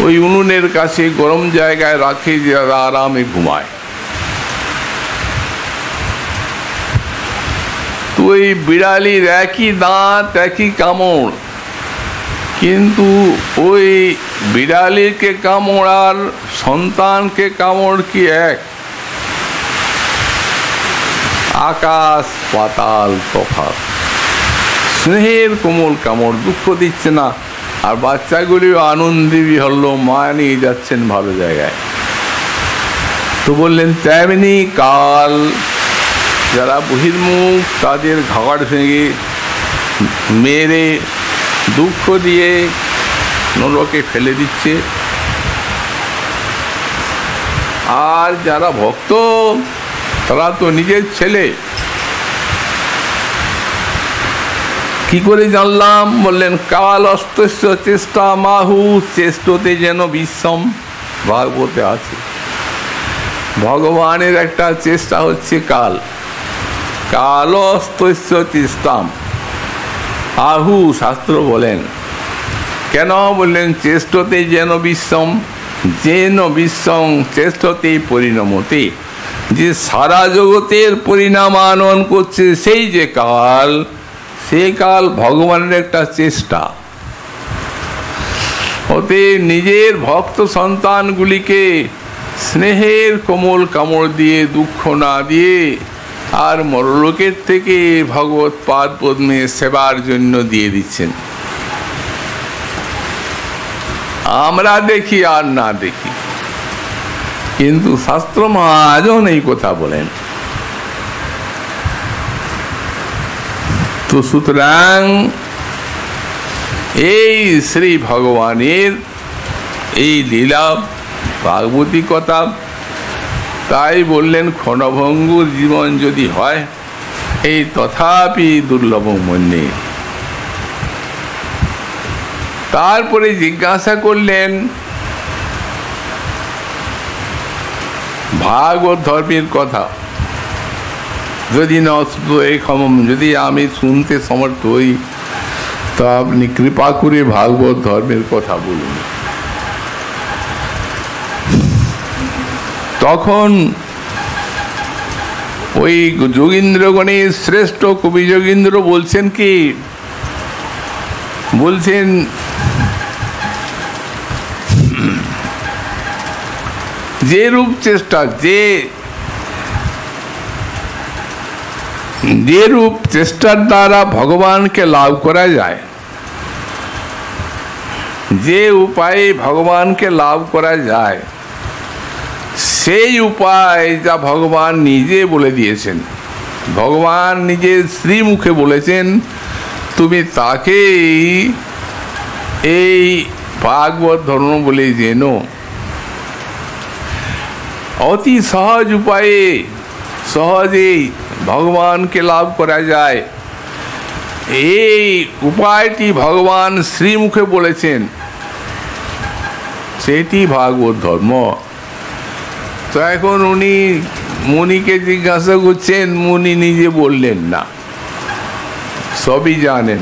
ওই উনুনের কাছে গরম জায়গায় রাখে, যে আরামে ঘুমায়। তো ওই বিড়ালির একই দাঁত একই কামড়, কিন্তু ওই বিড়ালিকে কামড় আর সন্তানকে কামড় কি এক? আকাশ পাতাল তফাৎ। স্নেহের কোমল কামড়, দুঃখ দিচ্ছে না, আর বাচ্চাগুলিও আনন্দে বিহল্ল, মা নিয়ে যাচ্ছেন ভালো জায়গায়। তো বললেন তেমনি কাল যারা বহির্মুখ তাদের ঘাড় ভেঙে মেরে দুঃখ দিয়ে নরকে ফেলে দিচ্ছে, আর যারা ভক্ত তারা তো নিজের ছেলে। কি করে জানলাম? বললেন কাল অস্তস্য চেষ্টা মাহু, চেষ্টতে যেন বিশ্বম। ভাগবতে আছে ভগবানের একটা চেষ্টা হচ্ছে কাল। কাল অস্তস্য চেষ্টাম আহু, শাস্ত্র বলেন। কেন বললেন চেষ্টতে যেন বিশ্বম, যেন বিশ্বম চেষ্টতে পরিণমতে, যে সারা জগতের পরিণাম আনয়ন করছে সেই যে কাল, সেই কাল ভগবানের একটা চেষ্টা। ওতে নিজের ভক্ত সন্তানগুলিকে স্নেহের কোমল কামড় দিয়ে দুঃখ না দিয়ে আর মরলোকের থেকে ভগবত পাদ পদ্মে সেবার জন্য দিয়ে দিচ্ছেন। আমরা দেখি আর না দেখি, কিন্তু শাস্ত্র মহাজন এই কথা বলেন। তো সুতরাং এই শ্রী ভগবানের এই লীলা ভাগবতী কথা, তাই বললেন ক্ষণভঙ্গুর জীবন যদি হয় এই তথাপি দুর্লভ মন্যে। তারপরে জিজ্ঞাসা করলেন ভাগবত ধর্মের কথা যদি না ক্ষম, যদি আমি শুনতে সমর্থ হই তা আপনি কৃপা করে ভাগবত ধর্মের কথা বলুন। তখন ওই যোগীন্দ্রগণের শ্রেষ্ঠ কবি যোগীন্দ্র বলছেন কি, বলছেন যে রূপ চেষ্টা, যে রূপ চেষ্টার দ্বারা ভগবানকে লাভ করা যায়, যে উপায়ে ভগবানকে লাভ করা যায়, সেই উপায় যা ভগবান নিজে বলে দিয়েছেন। ভগবান নিজের শ্রীমুখে বলেছেন তুমি তাকেই এই ভাগবত ধর্ম বলে জেনো। অতি সহজ উপায়ে সহজেই ভগবানকে লাভ করা যায়, এই উপায়টি ভগবান শ্রীমুখে বলেছেন, সেটি ভাগবত ধর্ম। তো এখন উনি মুনিকে জিজ্ঞাসা করছেন, মুনি নিজে বললেন না, সবই জানেন।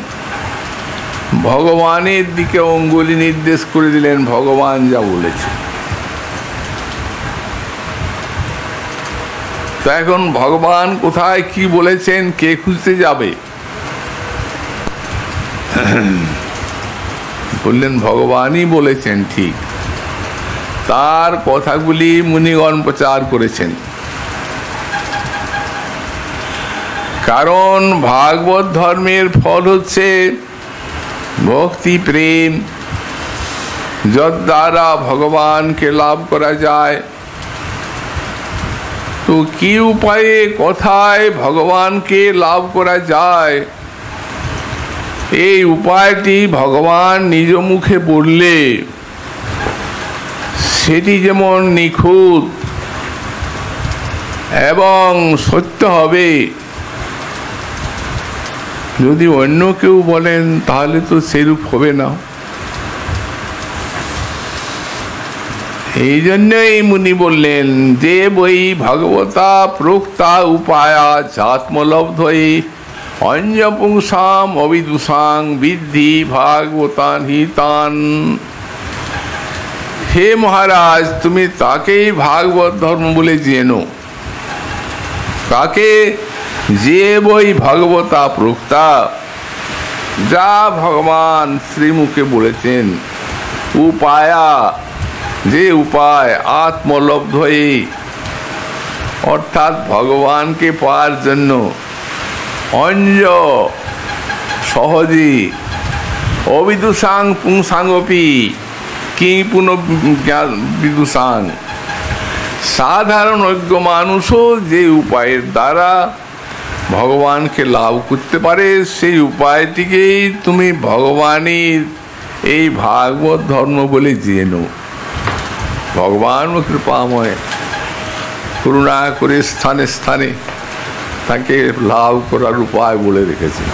ভগবানের দিকে অঙ্গুলি নির্দেশ করে দিলেন, ভগবান যা বলেছে। তো এখন ভগবান কোথায় কি বলেছেন কে খুঁজতে যাবে? বললেন ভগবানই বলেছেন ঠিক, তার কথাগুলি মুনিগণ প্রচার করেছেন। কারণ ভাগবত ধর্মের ফল হচ্ছে ভক্তি প্রেম, যার দ্বারা ভগবানকে লাভ করা যায়। তো কি উপায়ে কোথায় ভগবানকে লাভ করা যায়, এই উপায়টি ভগবান নিজ মুখে বললে সেটি যেমন নিখুঁত এবং সত্য হবে, যদি অন্য কেউ বলেন তাহলে তো সেরূপ হবে না। এই জন্যই মুনি বললেন যে বই ভগবতা প্রোক্তা উপায়া আত্মলব্ধই অঞ্জপুংসাম অবিদুষাং বিদ্ধি ভাগবতান হিতান। হে মহারাজ, তুমি তাকেই ভাগবত ধর্ম বলে জেনো। তাকে যে বই ভগবতা প্রোক্তা, যা ভগবান শ্রীমুখে বলেছেন, উপায়া যে উপায় আত্মলব্ধই অর্থাৎ ভগবানকে পাওয়ার জন্য, অঞ্জ সহজে, অবিদুষাং পুংসাঙ্গপি কি পুনঃবিদুষাং সাধারণ অজ্ঞ মানুষও যে উপায়ের দ্বারা ভগবানকে লাভ করতে পারে, সেই উপায়টিকেই তুমি ভগবানের এই ভাগবত ধর্ম বলে জেনো। ভগবান কৃপাময় করুণা করে স্থানে স্থানে তাকে লাভ করার উপায় বলে রেখেছে।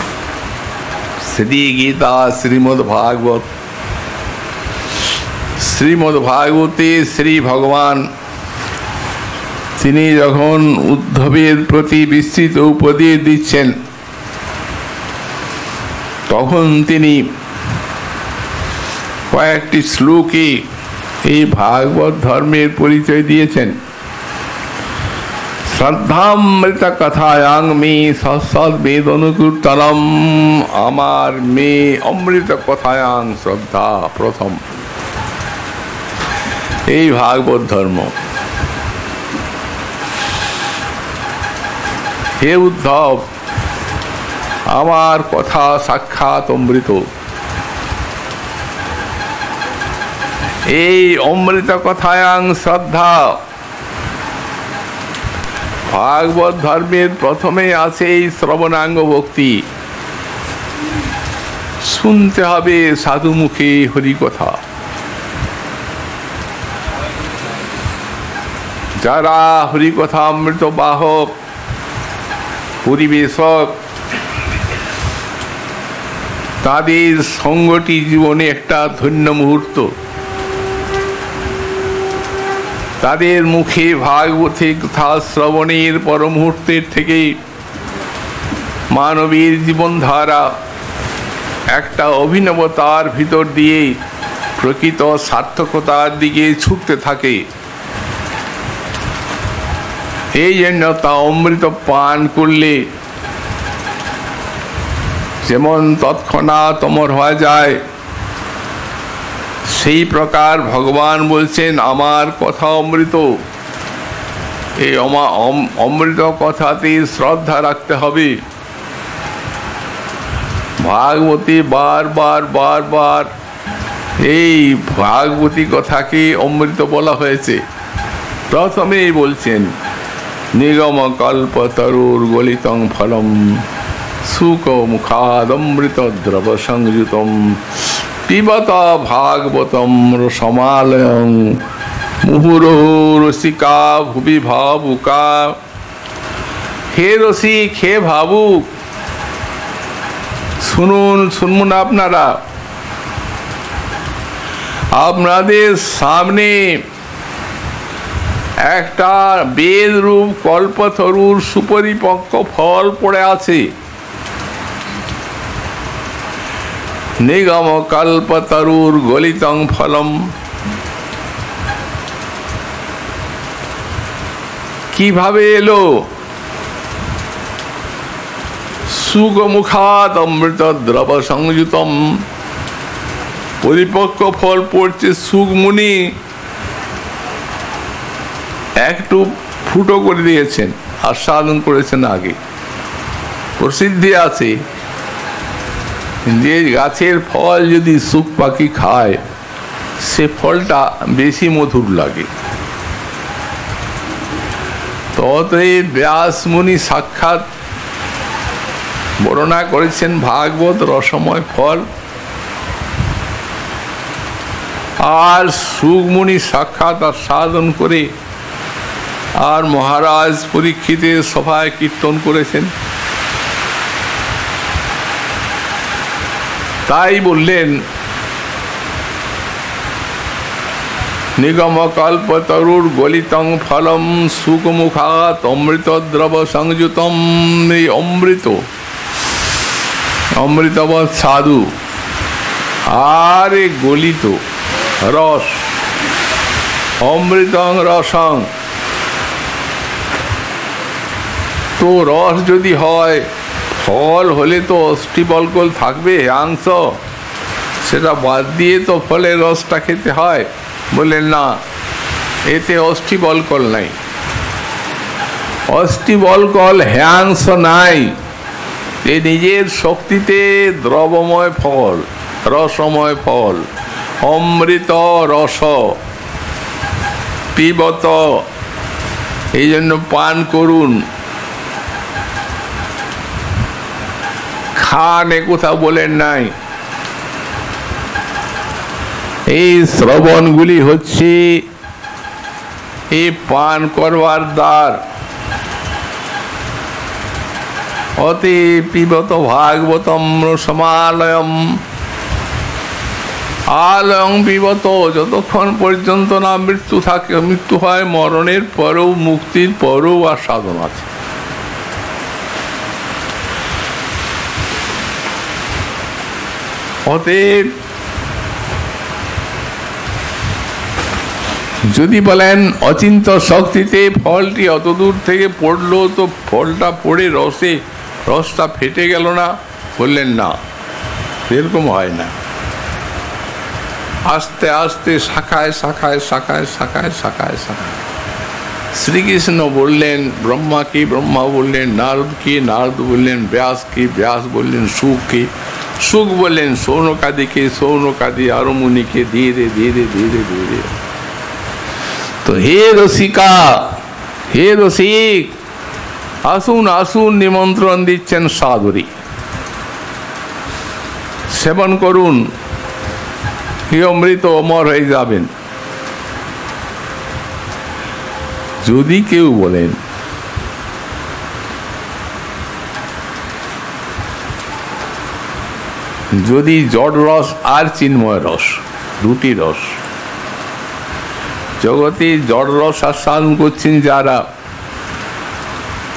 শ্রী গীতা, শ্রীমদ্ ভাগবত। শ্রীমদ্ ভাগবতে শ্রী ভগবান তিনি যখন উদ্ধবের প্রতি বিস্তৃত উপদেশ দিচ্ছেন, তখন তিনি কয়েকটি শ্লোকে এই ভাগবত ধর্মের পরিচয় দিয়েছেন। শ্রদ্ধামৃত কথায়াং মে সৎ বেদ অনুকীর্তনম। আমার মেয়ে অমৃত কথায়াং শ্রদ্ধা প্রথম এই ভাগবত ধর্ম। হে উদ্ধব, আমার কথা সাক্ষাৎ অমৃত। এই অমৃত কথায়াং শ্রদ্ধা, ভাগবত ধর্মের প্রথমে আছে এই শ্রবণাঙ্গ ভক্তি। শুনতে হবে সাধু মুখে হরি কথা। যারা হরি কথা অমৃত বাহক, পরিবেশক, তাদের সঙ্গটি জীবনে একটা ধন্য মুহূর্ত। তাদের মুখে ভাগবতে কথা শ্রবণের পর মুহূর্তের থেকে মানবীর জীবনধারা একটা অভিনবতার ভিতর দিয়ে প্রকৃত সার্থকতার দিকে ছুটতে থাকে। এই জন্য তা অমৃত পান করলে যেমন তৎক্ষণাৎ অমর হওয়া যায়, সেই প্রকার ভগবান বলছেন আমার কথা অমৃত। এই অমৃত কথাতে শ্রদ্ধা রাখতে হবে। ভাগবতী বারবার বারবার এই ভাগবতী কথাকে অমৃত বলা হয়েছে। প্রথমেই বলছেন নিগম কল্প তরুর গলিতং ফলম সুখ মুখাদমৃত দ্রব সংযুতম পিবত ভাগবতম রসমালয়ং মুহুরহু রসিকা ভুবি ভাবুকা। হে রসিক, হে ভাবুক, শুনুন আপনারা। আপনাদের সামনে একটা বেদ রূপ কল্পতরুর সুপরিপক্ক ফল পড়ে আছে। নিগম কল্পতরুর গলিতং ফলম। কিভাবে এলো? সুগমুখাত অমৃত দ্রব সংযুতম। পরিপক্ক ফল পড়ছে, সুগমুনি একটু ফুটো করে দিয়েছেন, আস্বাদন করেছেন। আগে প্রসিদ্ধি আছে যে গাছের ফল যদি শুক পাখি খায় সে ফলটা বেশি মধুর লাগে। ততএব ব্যাস মুনি সাক্ষাৎ বর্ণনা করেছেন ভাগবত রসময় ফল, আর সুগমুনি সাক্ষাৎ আস্বাদন করে আর মহারাজ পরীক্ষিতের সভায় কীর্তন করেছেন। তাই বললেন নিগম কল্পতরুর গলিতং ফলম সুকমুখাত অমৃত দ্রব সংযুতম। এই অমৃত, অমৃতবৎ সাধু, আর এই গলিত রস, অমৃতং রসং। তো রস যদি হয়, ফল হলে তো অষ্টিবল্কল থাকবে অংশ, সেটা বাদ দিয়ে তো ফলের রসটা খেতে হয়। বললেন না, এতে অষ্টিবল্কল নাই, অষ্টিবল্কল হ্যাংস নাই। এ নিজের শক্তিতে দ্রবময় ফল, রসময় ফল, অমৃত রস পিবত, এই জন্য পান করুন। খান এ কথা বলেন নাই। এই শ্রবণগুলি হচ্ছে এই পান করবার দ্বার। অতি পিবত ভাগবতম সমালয়ম। আলয়ং পিবত, যতক্ষণ পর্যন্ত না মৃত্যু থাকে, মৃত্যু হয়, মরণের পরেও, মুক্তির পরেও আর সাধন আছে। অতএব যদি বলেন অচিন্ত শক্তিতে ফলটি অত দূর থেকে পড়লো, তো ফলটা পড়ে রসটা ফেটে গেল না? বললেন না, এরকম হয় না। আস্তে আস্তে শাখায় শাখায় শাখায় শাখায় শাখায় শাখায় শ্রীকৃষ্ণ বললেন ব্রহ্মাকে, ব্রহ্মা বললেন নারদকে, নারদ বললেন ব্যাসকে, ব্যাস বললেন সুখকে, সুখ বললেন সৌনকাদিকে, সৌনকাদি আরো মুনিকে, ধীরে ধীরে ধীরে ধীরে। তো হে রসিকা, হে রসিক, আসুন আসুন, নিমন্ত্রণ দিচ্ছেন সাদরে, সেবন করুন, হে অমৃত, অমর হয়ে যাবেন। যদি কেউ বলেন যদি জড় রস আর চিন্ময় রস, দুটি রস, জগতে জড় রস আস্বাদন করছেন যারা,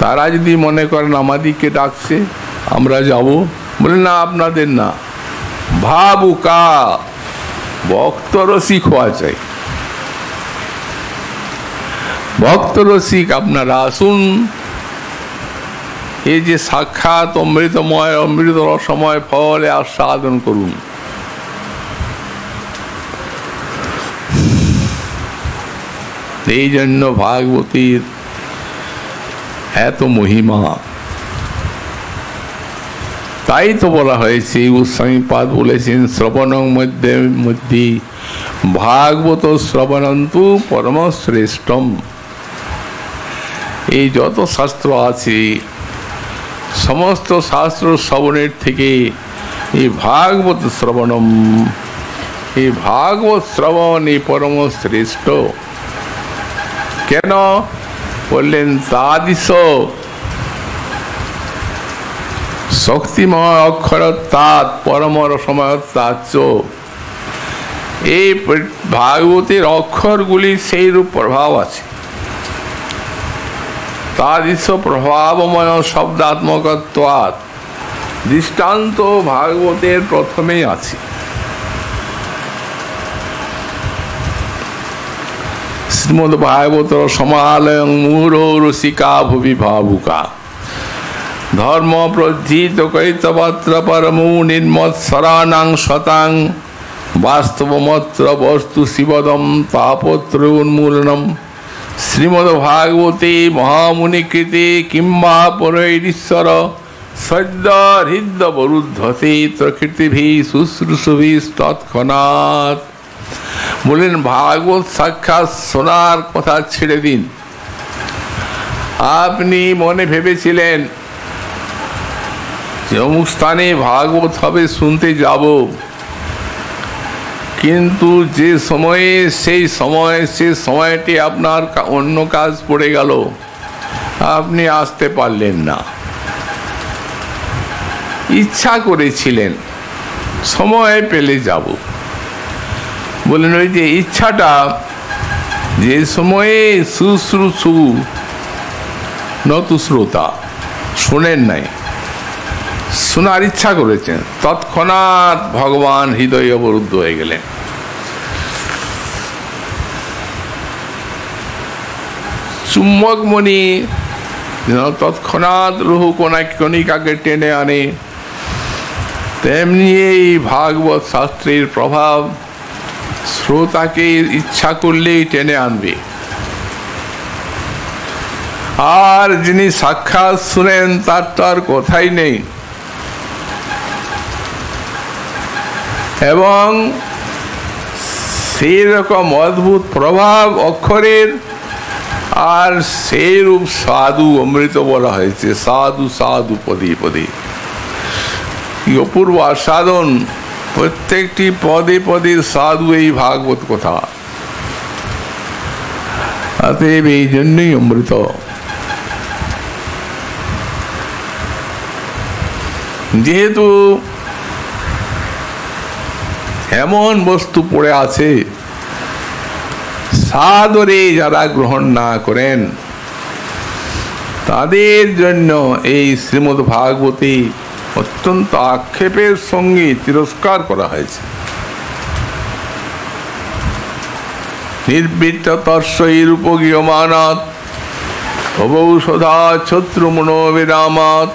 তারা যদি মনে করেন আমাদিকে ডাকছে আমরা যাব, বলে না, আপনাদের না, ভাবুকা ভক্ত রসিক হওয়া চাই। ভক্ত রসিক আপনারা আসুন, এই যে সাক্ষাৎ অমৃতময়, অমৃত রসময় ফলে আস্বাদন করুন। এই জন্য ভাগবতীর এত মহিমা। তাই তো বলা হয়েছে, গোস্বামীপাদ বলেছেন শ্রবণং মধ্যে মধ্যে ভাগবত শ্রবণন্তু পরমশ্রেষ্ঠম। এই যত শাস্ত্র আছে, সমস্ত শাস্ত্র শ্রবণের থেকে এই ভাগবত শ্রবণম, এই ভাগবত শ্রবণ এই পরমশ্রেষ্ঠ। কেন বললেন? তাদিশ শক্তিময় অক্ষর তাৎ পরম রসময় তাচ্য। এই ভাগবতের অক্ষরগুলি সেই রূপ প্রভাব আছে। তাদিশ প্রভাবময় শব্দাত্মকত্বাৎ, দৃষ্টান্ত ভাগবতের প্রথমেই আছে। শ্রীমদ্ ভাগবত সমালয়ং মুহুরো রসিকা ভুবি ভাবুকা ধর্ম প্রজ্জিত কৈতবত্র পরমু নির্মৎসরাণাং শতাং বাস্তবমত্র বস্তু শিবদম তাপত্র উন্মূলনম। শ্রীমদ্ ভাগবতে মহামুনিকৃতে কিম্বা পরৈরীশ্বর সদ্য হৃদ্য বরুদ্ধতে প্রকৃতিভি শুশ্রূষভি তৎক্ষণাৎ। বলেন ভাগবত সাক্ষাৎ শোনার কথা ছেড়ে দিন। আপনি মনে ভেবেছিলেন যে অমুক স্থানে ভাগবত হবে, শুনতে যাব, কিন্তু যে সময়ে সেই সময়টি আপনার অন্য কাজ পড়ে গেল, আপনি আসতে পারলেন না। ইচ্ছা করেছিলেন সময় পেলে যাব, বলেন ওই যে ইচ্ছাটা, যে সময়ে শুশ্রূষু নতু শ্রোতা, শোনেন নাই, শোনার ইচ্ছা করেছেন, তৎক্ষণাৎ ভগবান হৃদয় অবরুদ্ধ হয়ে গেলেন। চুম্বকমণি তৎক্ষণাৎ রুহু কণিকাকে টেনে আনে, তেমনি এই ভাগবত শাস্ত্রের প্রভাব শ্রোতাকে ইচ্ছা করলেই টেনে আনবে। আর যিনি সাক্ষাৎ শুনেন তার তো আর কথাই নেই। এবং সেই রকম অদ্ভুত প্রভাব অক্ষরের, আর সেই রূপ সাধু অমৃত বলা হয়েছে। সাধু সাধু পদে পদে, কি অপূর্ব আস্বাদন, প্রত্যেকটি পদে পদে সাধু এই ভাগবত কথা। অতএব এই জন্যই অমৃত। যেহেতু এমন বস্তু পড়ে আছে, সাদরে যারা গ্রহণ না করেন তাদের জন্য এই শ্রীমদ্ ভাগবতী অত্যন্ত আক্ষেপের সঙ্গে তিরস্কার করা হয়েছে। নির্বৃত্ত তর্ষৈরূপগীয়মানাৎ ভবৌষধা শত্রুমনো বিরামাৎ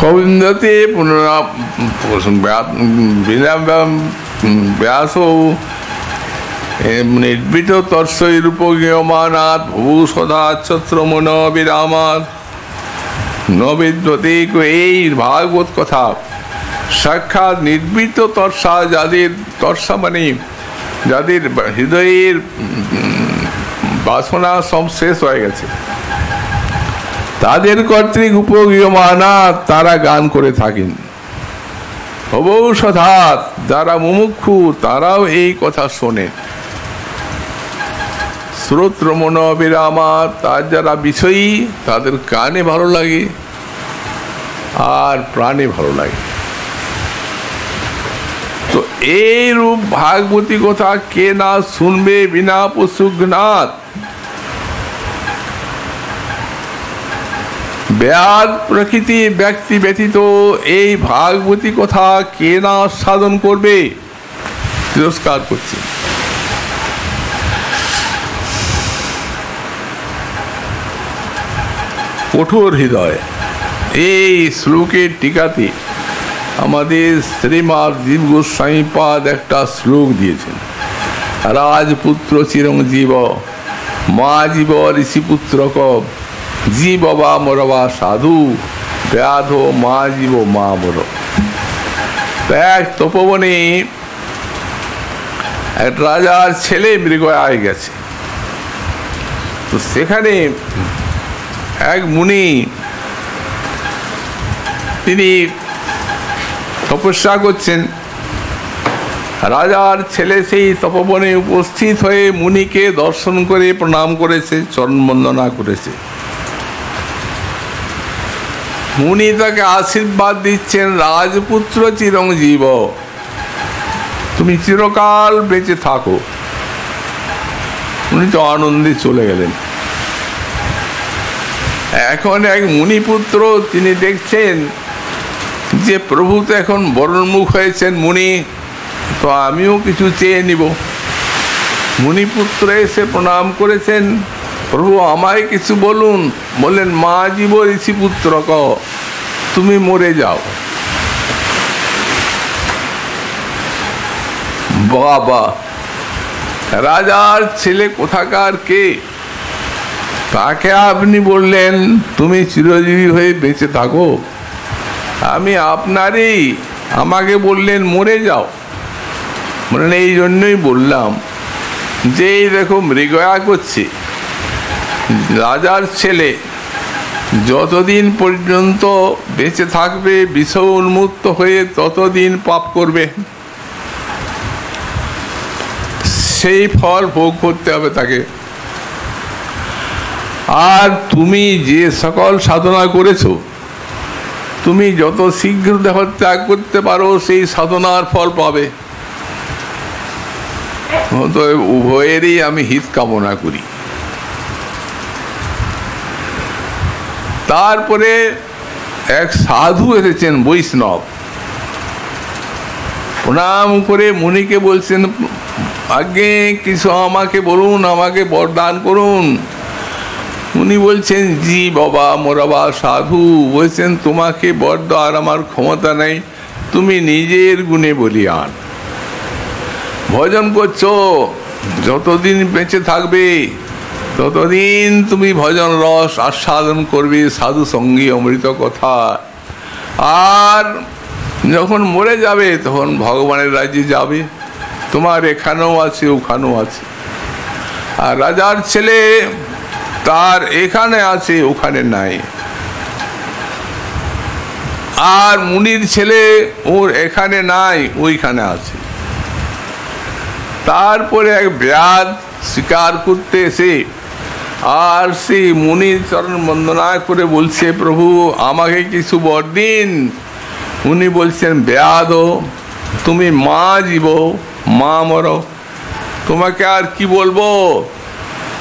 গোবিন্দতে ব্যাসো নির্বৃত তর্ষৈরূপগীয়মানাৎ ভবৌষধা শত্রুমনো বিরামাৎ নবিদ্যতে। এই ভাগবত কথা সাক্ষাৎ নির্বৃত তর্ষা, যাদের তর্ষা মানে যাদের হৃদয়ের বাসনা সব শেষ হয়ে গেছে, তাদের কর্তৃক উপগীয়মানাৎ, তারা গান করে থাকেন। ভবৌষধাৎ, যারা মুমুক্ষু তারাও এই কথা শোনেন। শ্রোত্রমনো বিরামাৎ, তার যারা বিষয়ী তাদের কানে ভালো লাগে আর প্রাণে ভালো লাগে। তো এই রূপ ভাগবতী কথা কে না শুনবে বিনা পশুঘ্নাৎ। ব্যাদ প্রকৃতি ব্যক্তি ব্যতীত এই ভাগবতী কথা কে না সাধন করবে, তিরস্কার করছে। কঠোর হৃদয়। এই শ্লোকের টিকাতে আমাদের শ্রীমৎ জীব গোস্বামীপাদ একটা শ্লোক দিয়েছেন। রাজপুত্র চিরঞ্জীব মা জীব ঋষিপুত্রক জীব বা মর বা সাধু ব্যাধ মা জীব মা মর। এক তপবনে এক রাজার ছেলে মৃগয়ায় গেছে। তো সেখানে এক মুনি, তিনি তপস্যা করছেন। রাজার ছেলে সেই তপবনে উপস্থিত হয়ে মুনিকে দর্শন করে প্রণাম করেছে, চরণ বন্দনা করেছে। মুনি তাকে আশীর্বাদ দিচ্ছেন, রাজপুত্র চিরঞ্জীব, তুমি চিরকাল বেঁচে থাকো। উনি তো আনন্দে চলে গেলেন। এখন এক মুনিপুত্র তিনি দেখছেন যে প্রভু তো এখন বরণমুখ হয়েছেন মুনি, তো আমিও কিছু চেয়ে নিব। মুনিপুত্র এসে প্রণাম করেছেন, প্রভু আমায় কিছু বলুন। বললেন, মা জীব ঋষিপুত্র ক, তুমি মরে যাও। বাবা, রাজার ছেলে কোথাকার কে, তাকে আপনি বললেন তুমি চিরজীবী হয়ে বেঁচে থাকো? আমি আপনারই, আমাকে বললেন মরে যাও। বললেন এই জন্যই বললাম যে দেখো মৃগয়া করছে, রাজার ছেলে যতদিন পর্যন্ত বেঁচে থাকবে বিষয় উন্মুক্ত হয়ে ততদিন পাপ করবে, সেই ফল ভোগ করতে হবে তাকে। আর তুমি যে সকল সাধনা করেছো, তুমি যত শীঘ্র দেহ ত্যাগ করতে পারো সেই সাধনার ফল পাবে। তো উভয়েরই আমি হিত কামনা করি। তারপরে এক সাধু এসেছেন বৈষ্ণব, প্রণাম করে মুনিকে বলছেন, আগে কিছু আমাকে বলুন, আমাকে বরদান করুন। উনি বলছেন, জি বাবা মোরাবা সাধু। বলছেন, তোমাকে বর দেওয়ার আমার ক্ষমতা নেই, তুমি নিজের গুণে বলিয়ান। ভজন করছো, যতদিন বেঁচে থাকবে ততদিন তুমি ভজন রস আস্বাদন করবে, সাধু সঙ্গী অমৃত কথা। আর যখন মরে যাবে তখন ভগবানের রাজ্যে যাবে, তোমার এখানেও আছে ওখানেও আছে। আর রাজার ছেলে তার এখানে আছে ওখানে নাই, আর মুনির ছেলে ওর এখানে নাই ওইখানে আছে। তারপরে এক ব্যাধ শিকার করতে এসে আর সেই মুনির চরণ বন্দনা করে বলছে, প্রভু আমাকে কিছু বর দিন। উনি বলছেন, ব্যাধ তুমি মা জীব মা মরো, তোমাকে আর কি বলবো,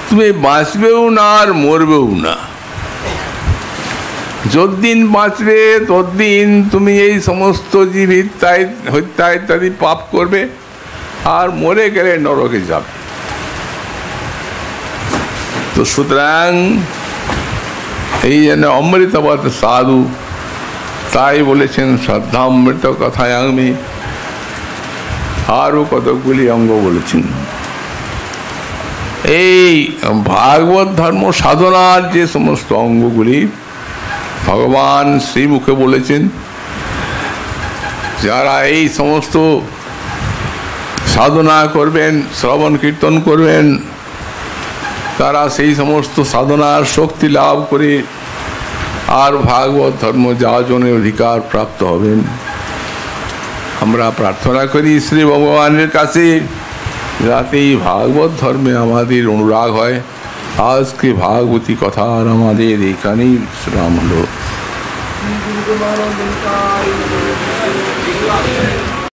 তুমি বাঁচবেও না আর মরবেও না। যতদিন বাঁচবে ততদিন তুমি এই সমস্ত জীব হত্যা ইত্যাদি পাপ করবে, আর মরে গেলে নরকে যাবে। তো সুতরাং এই জন্য অমৃতবৎ সাধু, তাই বলেছেন শ্রদ্ধামৃত কথায় আমি। আরও কতগুলি অঙ্গ বলেছেন। এই ভাগবত ধর্ম সাধনার যে সমস্ত অঙ্গগুলি ভগবান শ্রীমুখে বলেছেন, যারা এই সমস্ত সাধনা করবেন, শ্রবণ কীর্তন করবেন, তারা সেই সমস্ত সাধনার শক্তি লাভ করে আর ভাগবত ধর্ম যাজনের অধিকার প্রাপ্ত হবেন। আমরা প্রার্থনা করি শ্রী ভগবানের কাছে যাতে এই ভাগবত ধর্মে আমাদের অনুরাগ হয়। আজকে ভাগবতী কথার আমাদের এখানেই বিশ্রাম হলো।